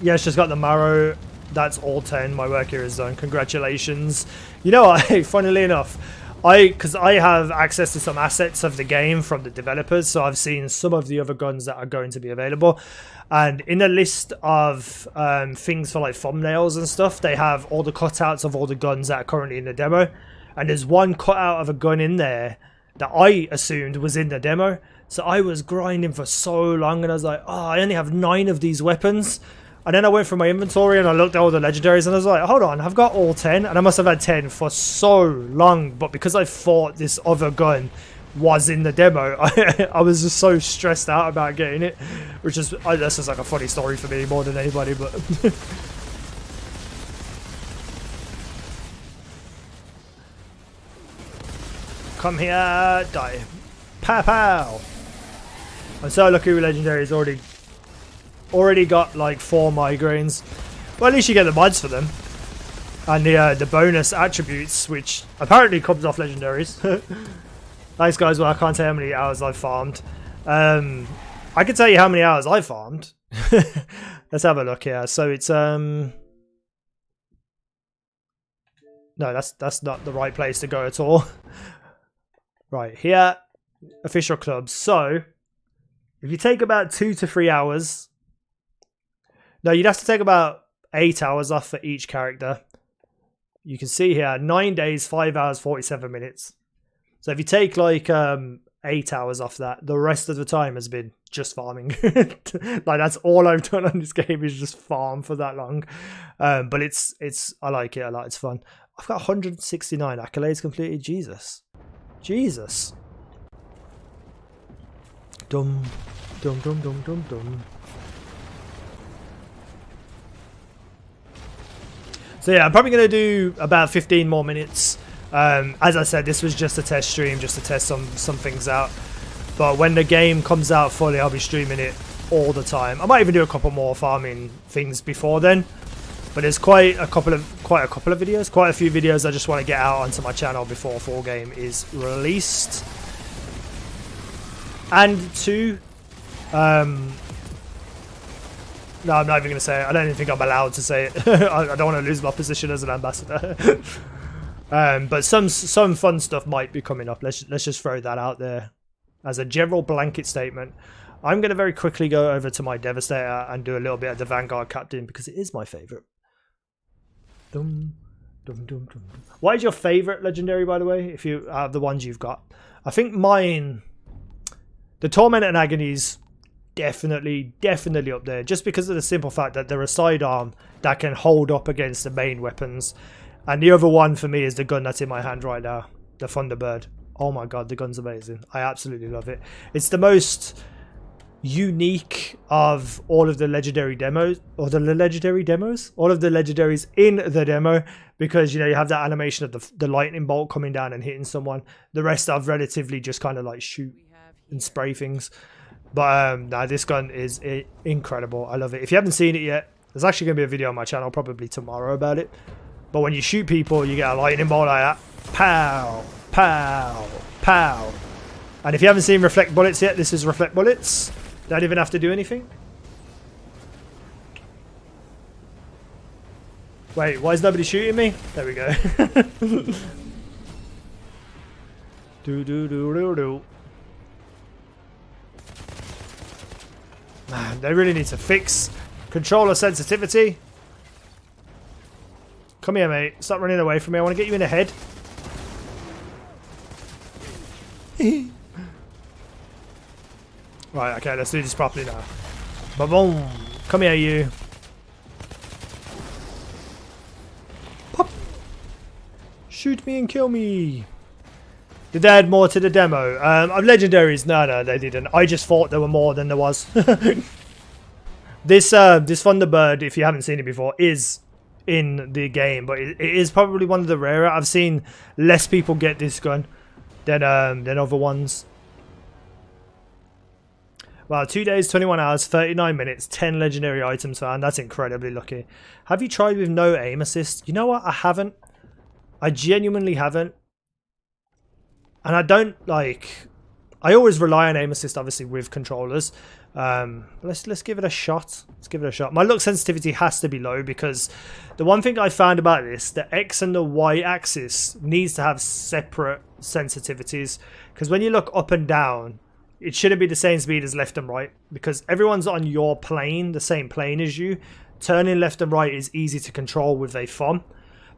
Yeah, it's just got the marrow. That's all 10. My work here is done. Congratulations. You know what? Funnily enough, because I have access to some assets of the game from the developers, so I've seen some of the other guns that are going to be available. And in a list of things for like thumbnails and stuff, they have all the cutouts of all the guns that are currently in the demo. And there's one cutout of a gun in there that I assumed was in the demo. So I was grinding for so long and I was like, oh, I only have 9 of these weapons. And then I went through my inventory and I looked at all the legendaries and I was like, hold on, I've got all 10. And I must have had 10 for so long. But because I thought this other gun was in the demo, I was just so stressed out about getting it. Which is, that's just like a funny story for me more than anybody, but... Come here, die. Pow pow. I'm so lucky with legendaries. Already got like 4 migraines. Well, at least you get the mods for them. And the bonus attributes, which apparently comes off legendaries. Thanks guys, well I can't tell how many hours I've farmed. I can tell you how many hours I farmed. Let's have a look here. So it's no, that's not the right place to go at all. Right, here, official clubs. So, if you take about 2 to 3 hours, no, you'd have to take about 8 hours off for each character. You can see here, 9 days, 5 hours, 47 minutes. So if you take like 8 hours off that, the rest of the time has been just farming. Like that's all I've done on this game is just farm for that long. But I like it a lot. It's fun. I've got 169 accolades completed. Jesus. Dum dum dum dum dum dum. So yeah, I'm probably going to do about 15 more minutes. As I said, this was just a test stream, just to test some things out. But when the game comes out fully, I'll be streaming it all the time. I might even do a couple more farming things before then. But there's quite a couple of videos, quite a few videos I just want to get out onto my channel before full game is released. And two, no, I'm not even going to say it. I don't even think I'm allowed to say it. I don't want to lose my position as an ambassador. But some fun stuff might be coming up. Let's just throw that out there as a general blanket statement. I'm going to very quickly go over to my Devastator and do a little bit of the Vanguard Captain because it is my favourite. What is your favourite legendary, by the way, if you have the ones you've got? I think mine, the Torment and Agonies, definitely up there, just because of the simple fact that they're a sidearm that can hold up against the main weapons. And the other one for me is the gun that's in my hand right now, the Thunderbird. Oh my god, the gun's amazing. I absolutely love it. It's the most unique of all of the legendary demos, or all of the legendaries in the demo, because you know you have that animation of the lightning bolt coming down and hitting someone. The rest are relatively just kind of like shoot and spray things. But nah, this gun is incredible. I love it. If you haven't seen it yet, there's actually going to be a video on my channel probably tomorrow about it. But when you shoot people, you get a lightning bolt like that. Pow, pow, pow. And if you haven't seen Reflect Bullets yet, this is Reflect Bullets. Don't even have to do anything. Wait, why is nobody shooting me? There we go. Do. Man, they really need to fix controller sensitivity. Come here, mate. Stop running away from me. I want to get you in the head. Right, okay, let's do this properly now. Ba-boom. Come here, you. Pop. Shoot me and kill me. Did they add more to the demo? Of legendaries? No, they didn't. I just thought there were more than there was. This Thunderbird, if you haven't seen it before, is in the game, but it is probably one of the rarer. I've seen less people get this gun than other ones. Wow, 2 days, 21 hours, 39 minutes, 10 legendary items found. That's incredibly lucky. Have you tried with no aim assist? You know what? I haven't. I genuinely haven't. And I don't like... I always rely on aim assist, obviously, with controllers. Let's give it a shot. Let's give it a shot. My look sensitivity has to be low because the one thing I found about this, the X and the Y axis needs to have separate sensitivities. Because when you look up and down, it shouldn't be the same speed as left and right, because everyone's on your plane, the same plane as you. Turning left and right is easy to control with a thumb,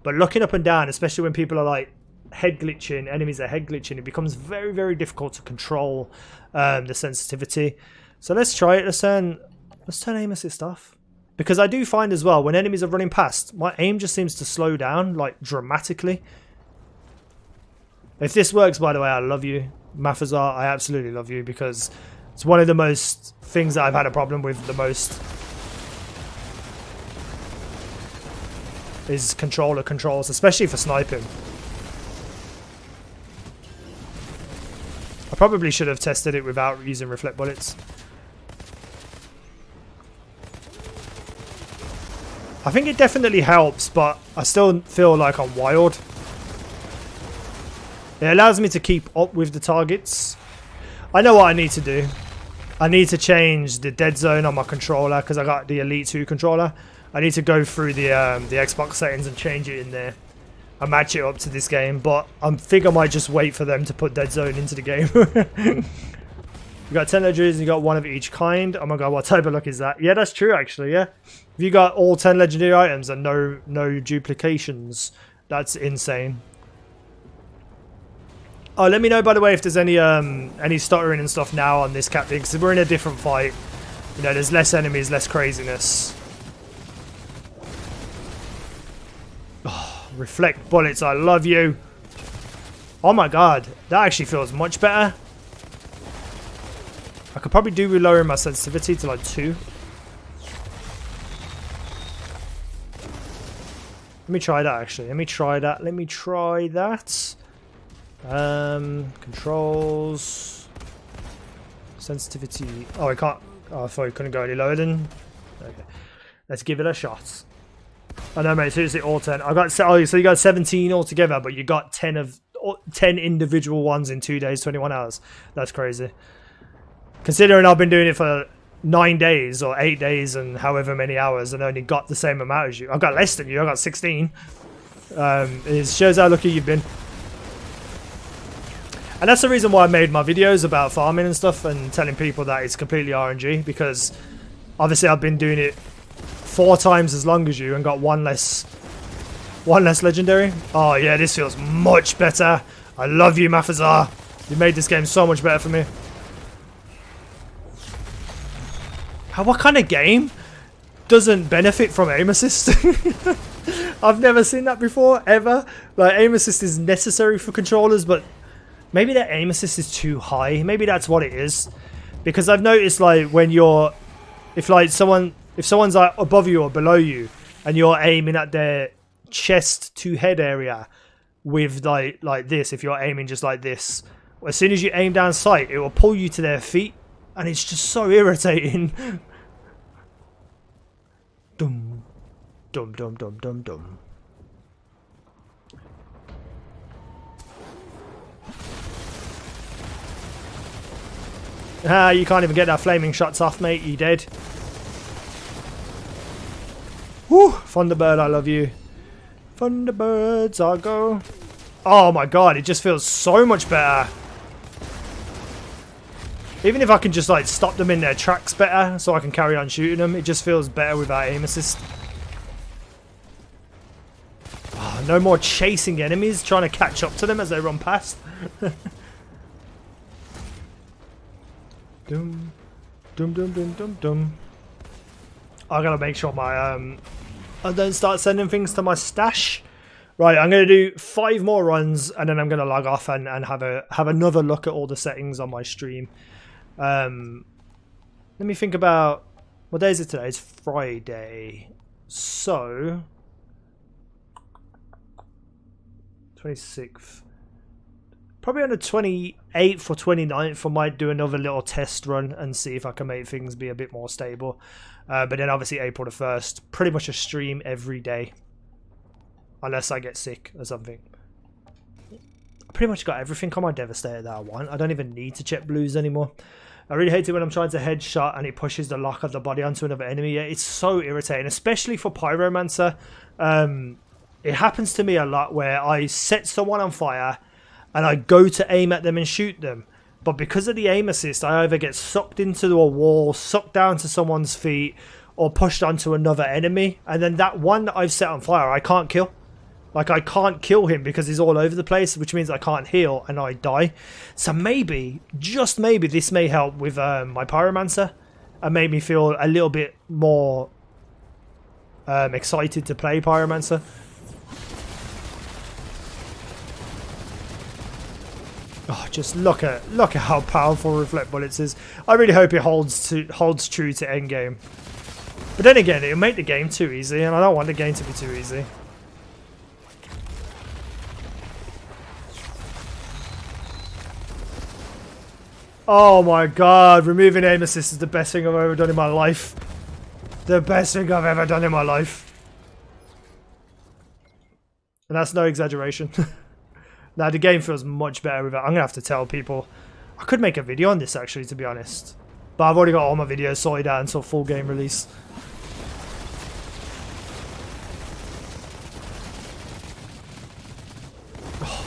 but looking up and down, especially when people are like head glitching, enemies are head glitching, it becomes very, very difficult to control the sensitivity. So let's try it. Let's turn aim assist off, because I do find as well when enemies are running past, my aim just seems to slow down like dramatically. If this works, by the way, I love you. Mathazar, I absolutely love you, because it's one of the most things that I've had a problem with the most is controller controls, especially for sniping. I probably should have tested it without using reflect bullets. I think it definitely helps, but I still feel like I'm wild. It allows me to keep up with the targets. I know what I need to do. I need to change the dead zone on my controller, because I got the Elite 2 controller. I need to go through the Xbox settings and change it in there and match it up to this game. But I think I might just wait for them to put dead zone into the game. You got 10 legendaries and you got one of each kind. Oh my god, what type of luck is that? Yeah, that's true actually, yeah. If you got all 10 legendary items and no duplications, that's insane. Oh, let me know, by the way, if there's any stuttering and stuff now on this captain, because we're in a different fight. You know, there's less enemies, less craziness. Oh, reflect bullets, I love you. Oh my god, that actually feels much better. I could probably do with lowering my sensitivity to like 2. Let me try that actually. Let me try that. Controls, sensitivity. Oh, I can't. Oh, I thought I couldn't go any lower than. Okay, let's give it a shot. I know, mate. Seriously, all 10. I got so you got 17 altogether, but you got 10 individual ones in 2 days, 21 hours. That's crazy. Considering I've been doing it for 9 days or 8 days and however many hours, and only got the same amount as you. I've got less than you. I got 16. It shows how lucky you've been. And that's the reason why I made my videos about farming and stuff and telling people that it's completely RNG, because obviously I've been doing it 4 times as long as you and got one less legendary. Oh yeah, this feels much better. I love you, Mafazar. You made this game so much better for me. What kind of game doesn't benefit from aim assist? I've never seen that before, ever. Like, aim assist is necessary for controllers, but maybe that aim assist is too high. Maybe that's what it is. Because I've noticed, like, when you're... If someone's like above you or below you, and you're aiming at their chest to head area with like this, if you're aiming just like this, as soon as you aim down sight, it will pull you to their feet, and it's just so irritating. Dum, dum, dum, dum, dum, dum. Ah, you can't even get that flaming shots off, mate. You dead. Woo! Thunderbird, I love you. Thunderbirds, I'll go. Oh my god, it just feels so much better. Even if I can just like stop them in their tracks better so I can carry on shooting them, it just feels better without aim assist. Oh, no more chasing enemies, trying to catch up to them as they run past. Dum, dum, dum, dum, dum, dum. I gotta make sure my I don't start sending things to my stash. Right, I'm gonna do 5 more runs and then I'm gonna log off and have another look at all the settings on my stream. Let me think about what day is it today? It's Friday, so 26th. Probably on the 28th or 29th, I might do another little test run and see if I can make things be a bit more stable. But then obviously April the 1st, pretty much a stream every day. Unless I get sick or something. I pretty much got everything on my Devastator that I want. I don't even need to check blues anymore. I really hate it when I'm trying to headshot and it pushes the lock of the body onto another enemy. Yeah, it's so irritating, especially for Pyromancer. It happens to me a lot where I set someone on fire and I go to aim at them and shoot them. But because of the aim assist, I either get sucked into a wall, sucked down to someone's feet, or pushed onto another enemy. And then that one that I've set on fire, I can't kill. Like, I can't kill him because he's all over the place, which means I can't heal and I die. So maybe, just maybe, this may help with my Pyromancer and make me feel a little bit more excited to play Pyromancer. Oh, just look at how powerful Reflect Bullets is. I really hope it holds true to endgame. But then again, it'll make the game too easy, and I don't want the game to be too easy. Oh my god, removing aim assist is the best thing I've ever done in my life. The best thing I've ever done in my life. And that's no exaggeration. Now the game feels much better with it. I'm going to have to tell people. I could make a video on this actually, to be honest. But I've already got all my videos sorted out until full game release. Oh,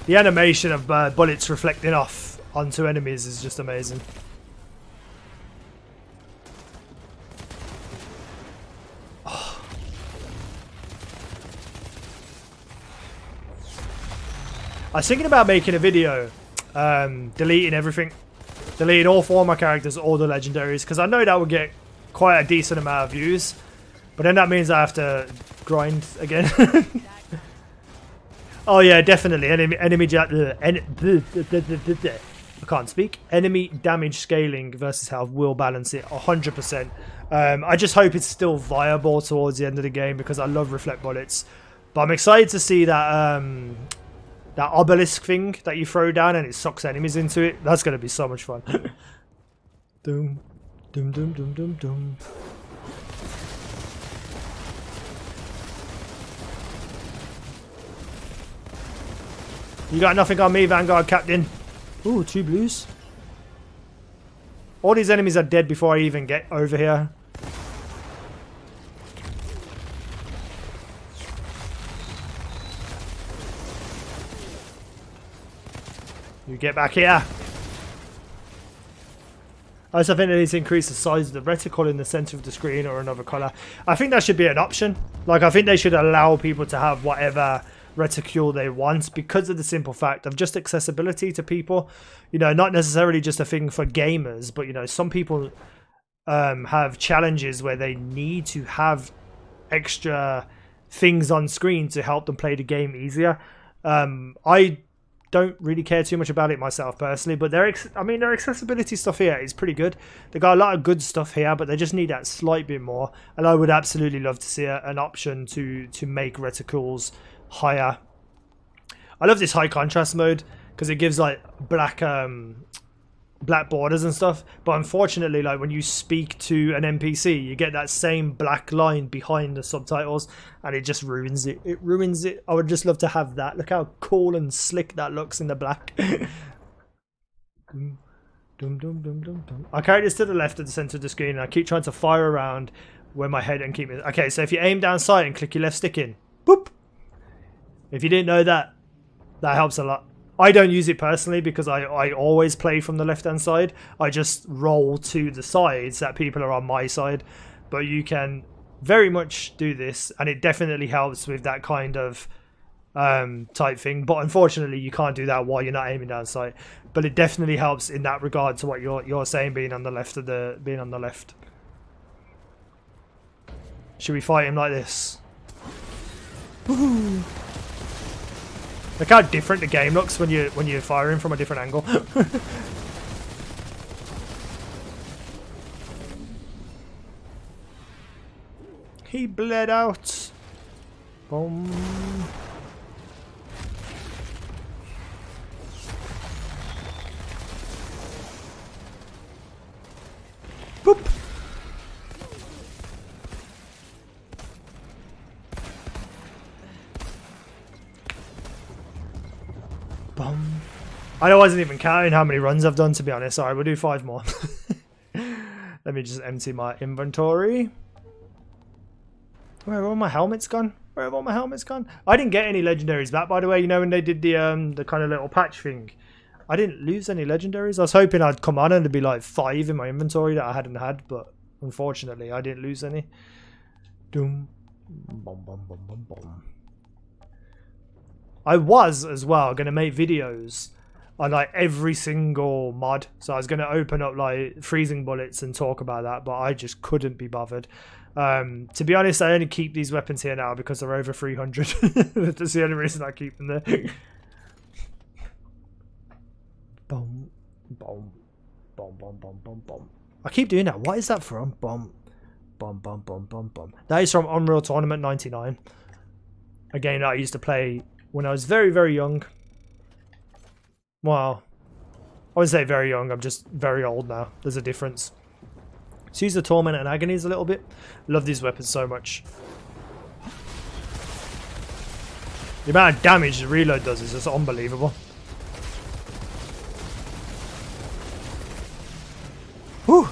the animation of bullets reflecting off onto enemies is just amazing. Oh. I was thinking about making a video deleting everything, deleting all 4 of my characters, all the legendaries, because I know that would get quite a decent amount of views, but then that means I have to grind again. Oh yeah, definitely. I can't speak. Enemy damage scaling versus health will balance it 100%. I just hope it's still viable towards the end of the game because I love Reflect Bullets. But I'm excited to see that that obelisk thing that you throw down and it sucks enemies into it. That's going to be so much fun. Doom, doom, doom, doom, doom, doom. You got nothing on me, Vanguard Captain. Ooh, 2 blues. All these enemies are dead before I even get over here. You get back here. I also think they need to increase the size of the reticle in the center of the screen or another color. I think that should be an option. Like, I think they should allow people to have whatever reticule they want because of the simple fact of just accessibility to people. You know, not necessarily just a thing for gamers, but, you know, some people have challenges where they need to have extra things on screen to help them play the game easier. I don't really care too much about it myself personally, but their accessibility stuff here is pretty good. They got a lot of good stuff here, but they just need that slight bit more. And I would absolutely love to see an option to make reticules higher. I love this high contrast mode because it gives like black borders and stuff, but unfortunately, like when you speak to an NPC, you get that same black line behind the subtitles, and it just ruins it. It ruins it. I would just love to have that. Look how cool and slick that looks in the black. Our character's to the left of the center of the screen, and I keep trying to fire around where my head and keep it. Okay, so if you aim down sight and click your left stick in, boop. If you didn't know that, that helps a lot. I don't use it personally because I always play from the left-hand side. I just roll to the sides that people are on my side. But you can very much do this, and it definitely helps with that kind of type thing. But unfortunately, you can't do that while you're not aiming down sight. But it definitely helps in that regard to what you're saying, being on the left of being on the left. Should we fight him like this? Woohoo! Look how different the game looks when you're firing from a different angle. He bled out. Boom. Boop. I wasn't even counting how many runs I've done, to be honest. Alright, we'll do 5 more. Let me just empty my inventory. Where have all my helmets gone? Where have all my helmets gone? I didn't get any legendaries back, by the way. You know when they did the kind of little patch thing? I didn't lose any legendaries. I was hoping I'd come on and there'd be like 5 in my inventory that I hadn't had, but unfortunately I didn't lose any. Doom. Bum, bum, bum, bum, bum. I was as well going to make videos on like every single mod, so I was going to open up like freezing bullets and talk about that, but I just couldn't be bothered. To be honest, I only keep these weapons here now because they're over 300. That's the only reason I keep them there. Boom, boom, boom, boom, boom, boom, boom. I keep doing that. What is that from? Boom, boom, boom, boom, boom, boom. That is from Unreal Tournament 99. A game that I used to play when I was very, very young. Well, I wouldn't say very young, I'm just very old now. There's a difference. Let's use the Torment and Agonies a little bit. Love these weapons so much. The amount of damage the reload does is just unbelievable. Whew.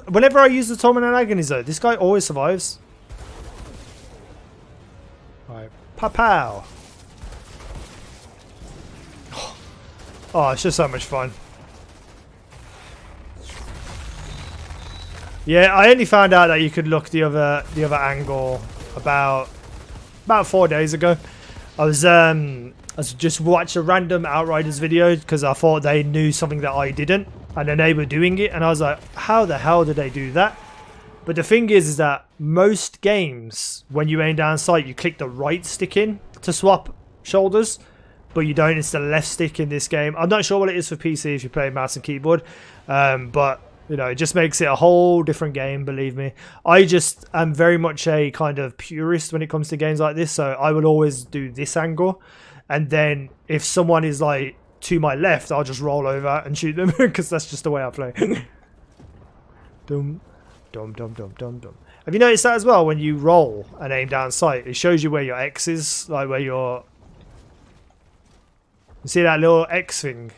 Whenever I use the Torment and Agonies though, this guy always survives. Alright, pow. Oh, it's just so much fun. Yeah, I only found out that you could look the other angle about 4 days ago. I was just watched a random Outriders video because I thought they knew something that I didn't, and then they were doing it, and I was like, how the hell did they do that? But the thing is that most games, when you aim down sight, you click the right stick in to swap shoulders. But you don't, it's the left stick in this game. I'm not sure what it is for PC if you play mouse and keyboard. But, you know, it just makes it a whole different game, believe me. I just am very much a kind of purist when it comes to games like this. So I will always do this angle. And then if someone is like to my left, I'll just roll over and shoot them. Because that's just the way I play. Dum, dum, dum, dum, dum, dum. Have you noticed that as well? When you roll and aim down sight, it shows you where your X is, like where your... You see that little X thing?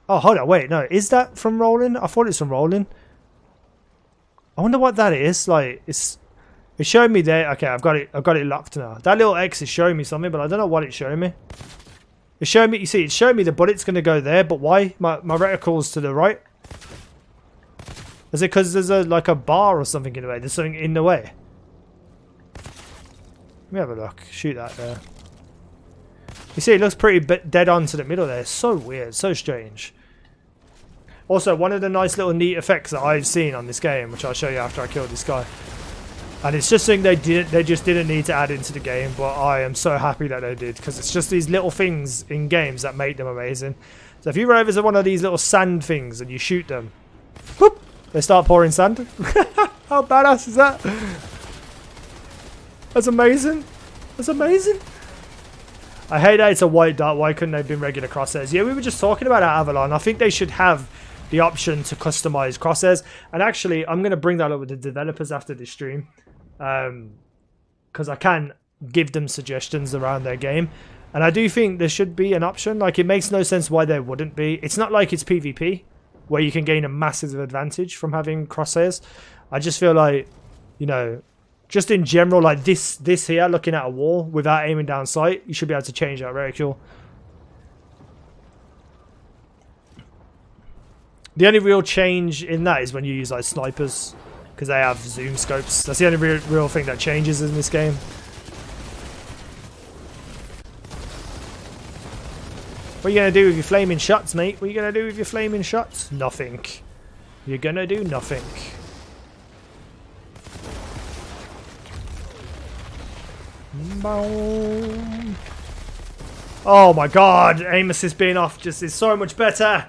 Oh, hold on, wait, no, is that from rolling? I thought it's from rolling. I wonder what that is. Like, it's showing me there. Okay, I've got it locked now. That little X is showing me something, but I don't know what it's showing me. It's showing me, you see, it's showing me the bullet's going to go there, but why? My reticle's to the right. Is it because there's like a bar or something in the way? There's something in the way. Let me have a look. Shoot that there. You see, it looks pretty dead on to the middle there. It's so weird, so strange. Also, one of the nice little neat effects that I've seen on this game, which I'll show you after I kill this guy. And it's just something they just didn't need to add into the game, but I am so happy that they did, because it's just these little things in games that make them amazing. So if you run over to one of these little sand things and you shoot them, whoop, they start pouring sand. How badass is that? That's amazing. That's amazing. I hate that it's a white dot. Why couldn't they have been regular crosshairs? Yeah, we were just talking about Avalon. I think they should have the option to customize crosshairs. And actually, I'm going to bring that up with the developers after this stream. Because I can give them suggestions around their game. And I do think there should be an option. Like, it makes no sense why there wouldn't be. It's not like it's PvP, where you can gain a massive advantage from having crosshairs. I just feel like, you know... Just in general, like this here, looking at a wall without aiming down sight, you should be able to change that reticule. The only real change in that is when you use like snipers, because they have zoom scopes. That's the only real thing that changes in this game. What are you going to do with your flaming shots, mate? What are you going to do with your flaming shots? Nothing. You're going to do nothing. Oh my god, aim assist being off just is so much better.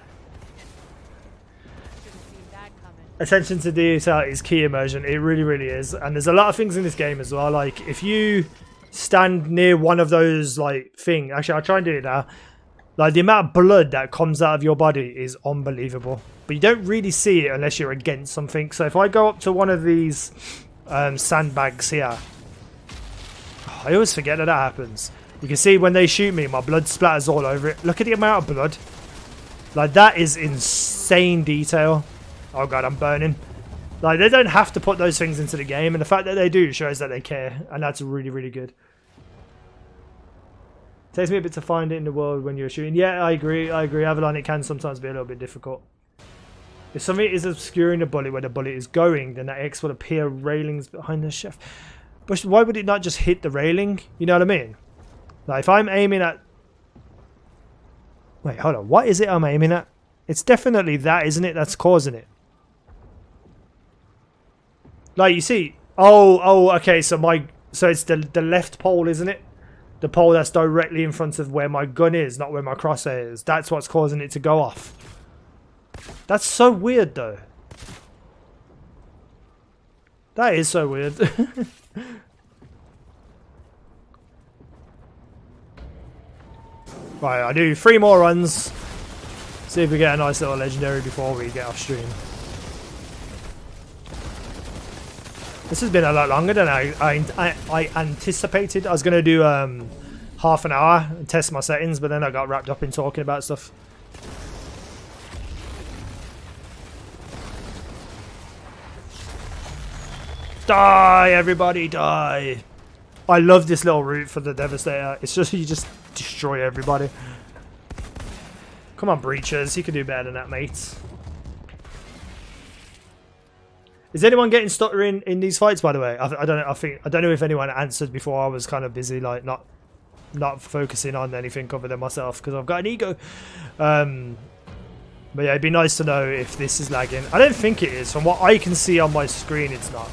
Attention to detail is key immersion. It really, really is. And there's a lot of things in this game as well. Like, if you stand near one of those, like, thing. Actually, I'll try and do it now. Like, the amount of blood that comes out of your body is unbelievable. But you don't really see it unless you're against something. So if I go up to one of these sandbags here, I always forget that happens. You can see when they shoot me, my blood splatters all over it. Look at the amount of blood. Like, that is insane detail. Oh god, I'm burning. Like, they don't have to put those things into the game, and the fact that they do shows that they care, and that's really, really good. Takes me a bit to find it in the world when you're shooting. Yeah, I agree. Avalon, it can sometimes be a little bit difficult. If something is obscuring the bullet where the bullet is going, then that X will appear railings behind the chef. But why would it not just hit the railing? You know what I mean? Like, if I'm aiming at... Wait, hold on. What is it I'm aiming at? It's definitely that, isn't it? That's causing it. Like, you see... Oh, okay. So it's the left pole, isn't it? The pole that's directly in front of where my gun is, not where my crosshair is. That's what's causing it to go off. That's so weird, though. That is so weird. Right, I'll do 3 more runs. See if we get a nice little legendary before we get off stream. This has been a lot longer than I anticipated. I was going to do half an hour and test my settings, but then I got wrapped up in talking about stuff. Die, everybody, die. I love this little route for the Devastator. It's just, you just destroy everybody. Come on, Breachers. You can do better than that, mate. Is anyone getting stuttering in these fights, by the way? I don't know. I don't know if anyone answered before. I was kind of busy, like, not focusing on anything other than myself, because I've got an ego. But yeah, it'd be nice to know if this is lagging. I don't think it is. From what I can see on my screen, it's not.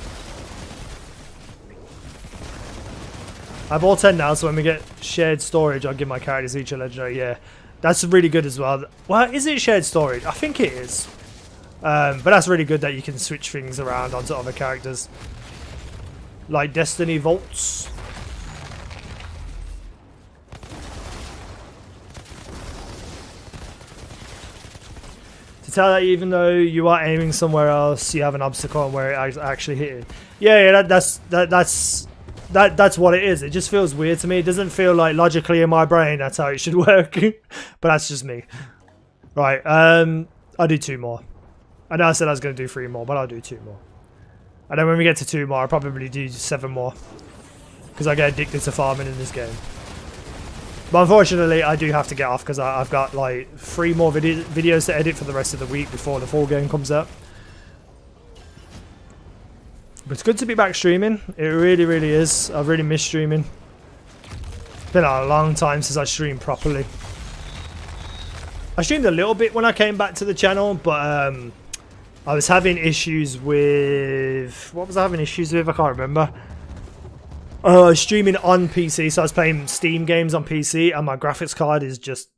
I have all 10 now, so when we get shared storage, I'll give my characters each a legendary. Yeah, that's really good as well. Well, is it shared storage? I think it is. But that's really good that you can switch things around onto other characters. Like Destiny Vaults. To To tell that even though you are aiming somewhere else, you have an obstacle on where it actually hit you. Yeah, that's what it is. It just feels weird to me. It doesn't feel like logically in my brain that's how it should work. But that's just me. Right, I'll do 2 more. I know I said I was going to do 3 more, but I'll do 2 more. And then when we get to 2 more, I'll probably do 7 more. Because I get addicted to farming in this game. But unfortunately, I do have to get off because I've got like 3 more videos to edit for the rest of the week before the full game comes out. But it's good to be back streaming. It really, really is. I've really missed streaming. It's been a long time since I streamed properly. I streamed a little bit when I came back to the channel, but I was having issues with... What was I having issues with? I can't remember. Streaming on PC, so I was playing Steam games on PC, and my graphics card is just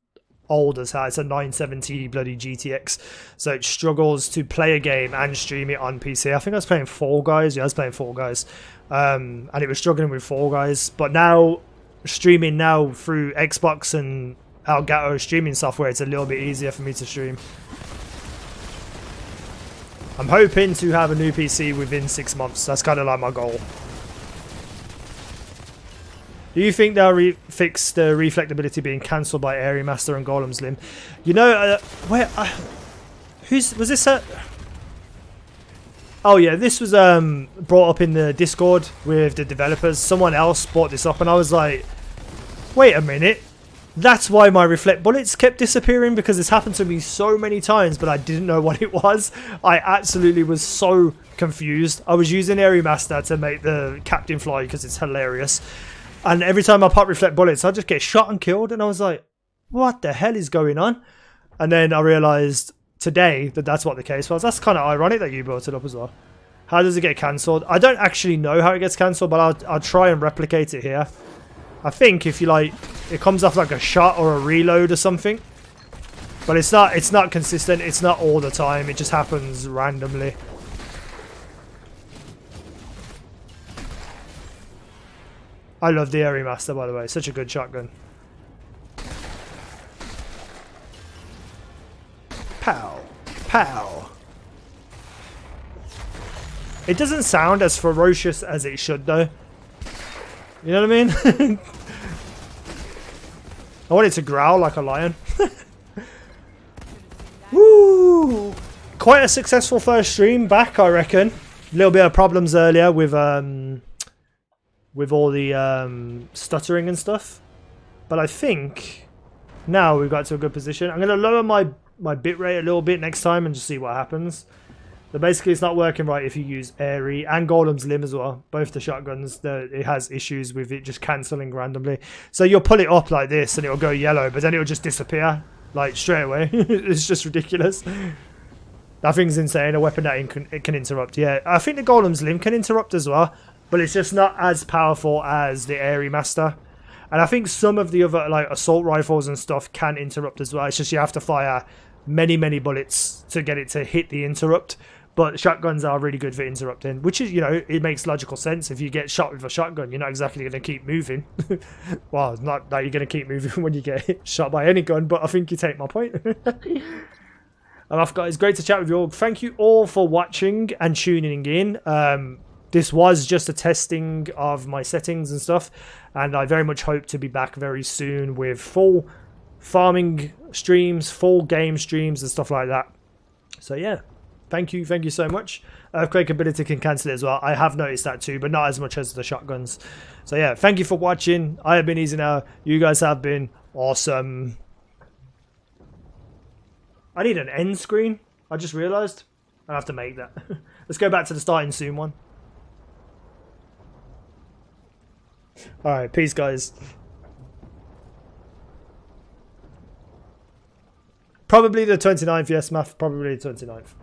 old as hell. It's a 970 bloody GTX, so it struggles to play a game and stream it on PC. I think I was playing Fall Guys. Yeah, I was playing Fall Guys, and it was struggling with Fall Guys. But now, streaming now through Xbox and Elgato streaming software, it's a little bit easier for me to stream. I'm hoping to have a new PC within 6 months. That's kind of like my goal. Do you think they'll fix the reflectability being cancelled by Area Master and Golem's Limb? You know, was this? Oh yeah, this was brought up in the Discord with the developers. Someone else brought this up, and I was like, wait a minute. That's why my reflect bullets kept disappearing, because it's happened to me so many times, but I didn't know what it was. I absolutely was so confused. I was using Area Master to make the captain fly because it's hilarious. And every time I pop reflect bullets, I just get shot and killed. And I was like, what the hell is going on? And then I realised today that that's what the case was. That's kind of ironic that you brought it up as well. How does it get cancelled? I don't actually know how it gets cancelled, but I'll try and replicate it here. I think if you like, it comes off like a shot or a reload or something. But it's not consistent. It's not all the time. It just happens randomly. I love the Area Master, by the way. Such a good shotgun. Pow. Pow. It doesn't sound as ferocious as it should, though. You know what I mean? I want it to growl like a lion. Woo! Quite a successful first stream back, I reckon. A little bit of problems earlier with all the stuttering and stuff, but I think now we've got to a good position. I'm going to lower my bitrate a little bit next time and just see what happens. So basically it's not working right if you use Airy and Golem's Limb as well. Both the shotguns, it has issues with it just cancelling randomly. So you'll pull it up like this and it'll go yellow, but then it'll just disappear like straight away. It's just ridiculous. That thing's insane. A weapon that it can interrupt. Yeah, I think the Golem's Limb can interrupt as well, but it's just not as powerful as the Area Master. And I think some of the other like assault rifles and stuff can interrupt as well. It's just you have to fire many, many bullets to get it to hit the interrupt. But shotguns are really good for interrupting, which is, you know, it makes logical sense. If you get shot with a shotgun, you're not exactly going to keep moving. Well, not that you're going to keep moving when you get shot by any gun, but I think you take my point. I'm off, guys. Great to chat with you all. Thank you all for watching and tuning in. This was just a testing of my settings and stuff, and I very much hope to be back very soon with full farming streams, full game streams and stuff like that. So yeah, thank you so much. Earthquake ability can cancel it as well. I have noticed that too, but not as much as the shotguns. So yeah, thank you for watching. I have been easynow. You guys have been awesome. I need an end screen. I just realised. I'll have to make that. Let's go back to the starting soon one. Alright, peace guys. Probably the 29th, yes, math. Probably the 29th.